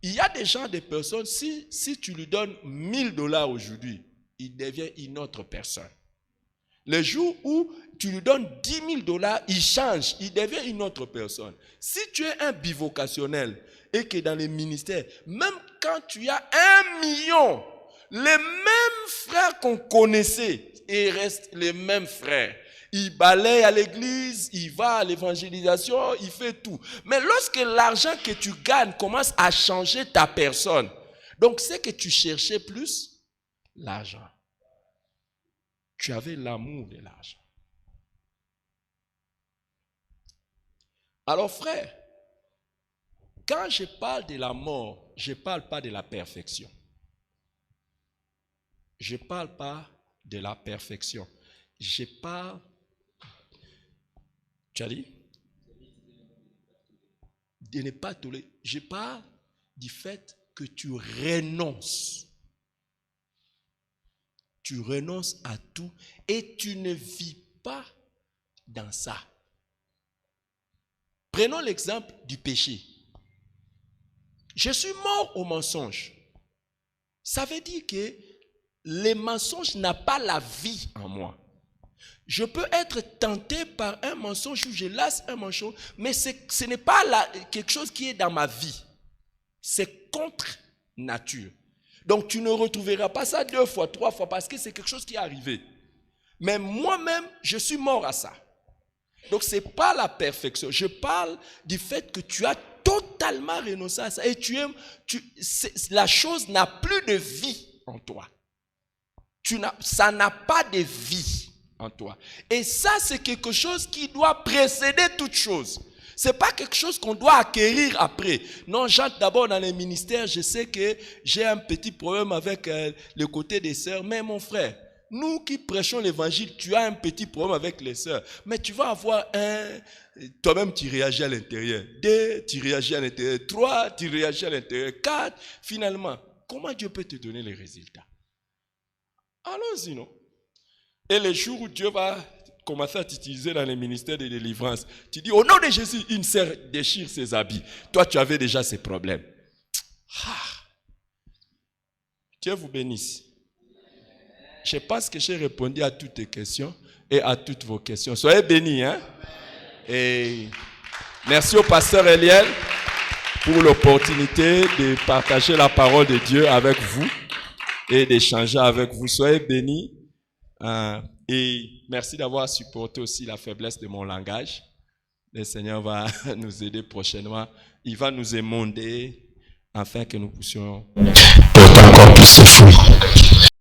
Il y a des gens, des personnes, si tu lui donnes $1000 aujourd'hui, il devient une autre personne. Le jour où tu lui donnes $10,000, il change, il devient une autre personne. Si tu es un bivocationnel et que dans les ministères, même quand tu as 1 million, les mêmes frères qu'on connaissait, ils restent les mêmes frères. Il balaye à l'église, il va à l'évangélisation, il fait tout. Mais lorsque l'argent que tu gagnes commence à changer ta personne, donc c'est que tu cherchais plus l'argent. Tu avais l'amour de l'argent. Alors frère, quand je parle de la mort, je ne parle pas de la perfection. Je ne parle pas de la perfection. Je parle... Tu as dit? De ne pas tolérer. Je parle du fait que tu renonces. Tu renonces à tout et tu ne vis pas dans ça. Prenons l'exemple du péché. Je suis mort au mensonge. Ça veut dire que les mensonges n'ont pas la vie en moi. Je peux être tenté par un mensonge ou je laisse un mensonge, mais ce n'est pas quelque chose qui est dans ma vie. C'est contre nature. Donc tu ne retrouveras pas ça 2 fois, 3 fois, parce que c'est quelque chose qui est arrivé. Mais moi-même, je suis mort à ça. Donc ce n'est pas la perfection. Je parle du fait que tu as totalement renoncé à ça. Et la chose n'a plus de vie en toi. Ça n'a pas de vie en toi. Et ça, c'est quelque chose qui doit précéder toute chose. Ce n'est pas quelque chose qu'on doit acquérir après. Non, j'entre d'abord dans les ministères, je sais que j'ai un petit problème avec le côté des sœurs, mais mon frère, nous qui prêchons l'évangile, tu as un petit problème avec les sœurs, mais tu vas avoir toi-même tu réagis à l'intérieur, 2, tu réagis à l'intérieur, 3, tu réagis à l'intérieur, 4, finalement, comment Dieu peut te donner les résultats? Allons-y, non? Et le jour où Dieu va commencer à t'utiliser dans les ministères de délivrance, tu dis, au nom de Jésus, une sœur déchire ses habits. Toi, tu avais déjà ces problèmes. Dieu vous bénisse. Je pense que j'ai répondu à toutes tes questions et à toutes vos questions. Soyez bénis. Et merci au pasteur Eliel pour l'opportunité de partager la parole de Dieu avec vous et d'échanger avec vous. Soyez bénis. Et merci d'avoir supporté aussi la faiblesse de mon langage. Le Seigneur va nous aider prochainement. Il va nous émonder afin que nous puissions porter encore plus ses fruits.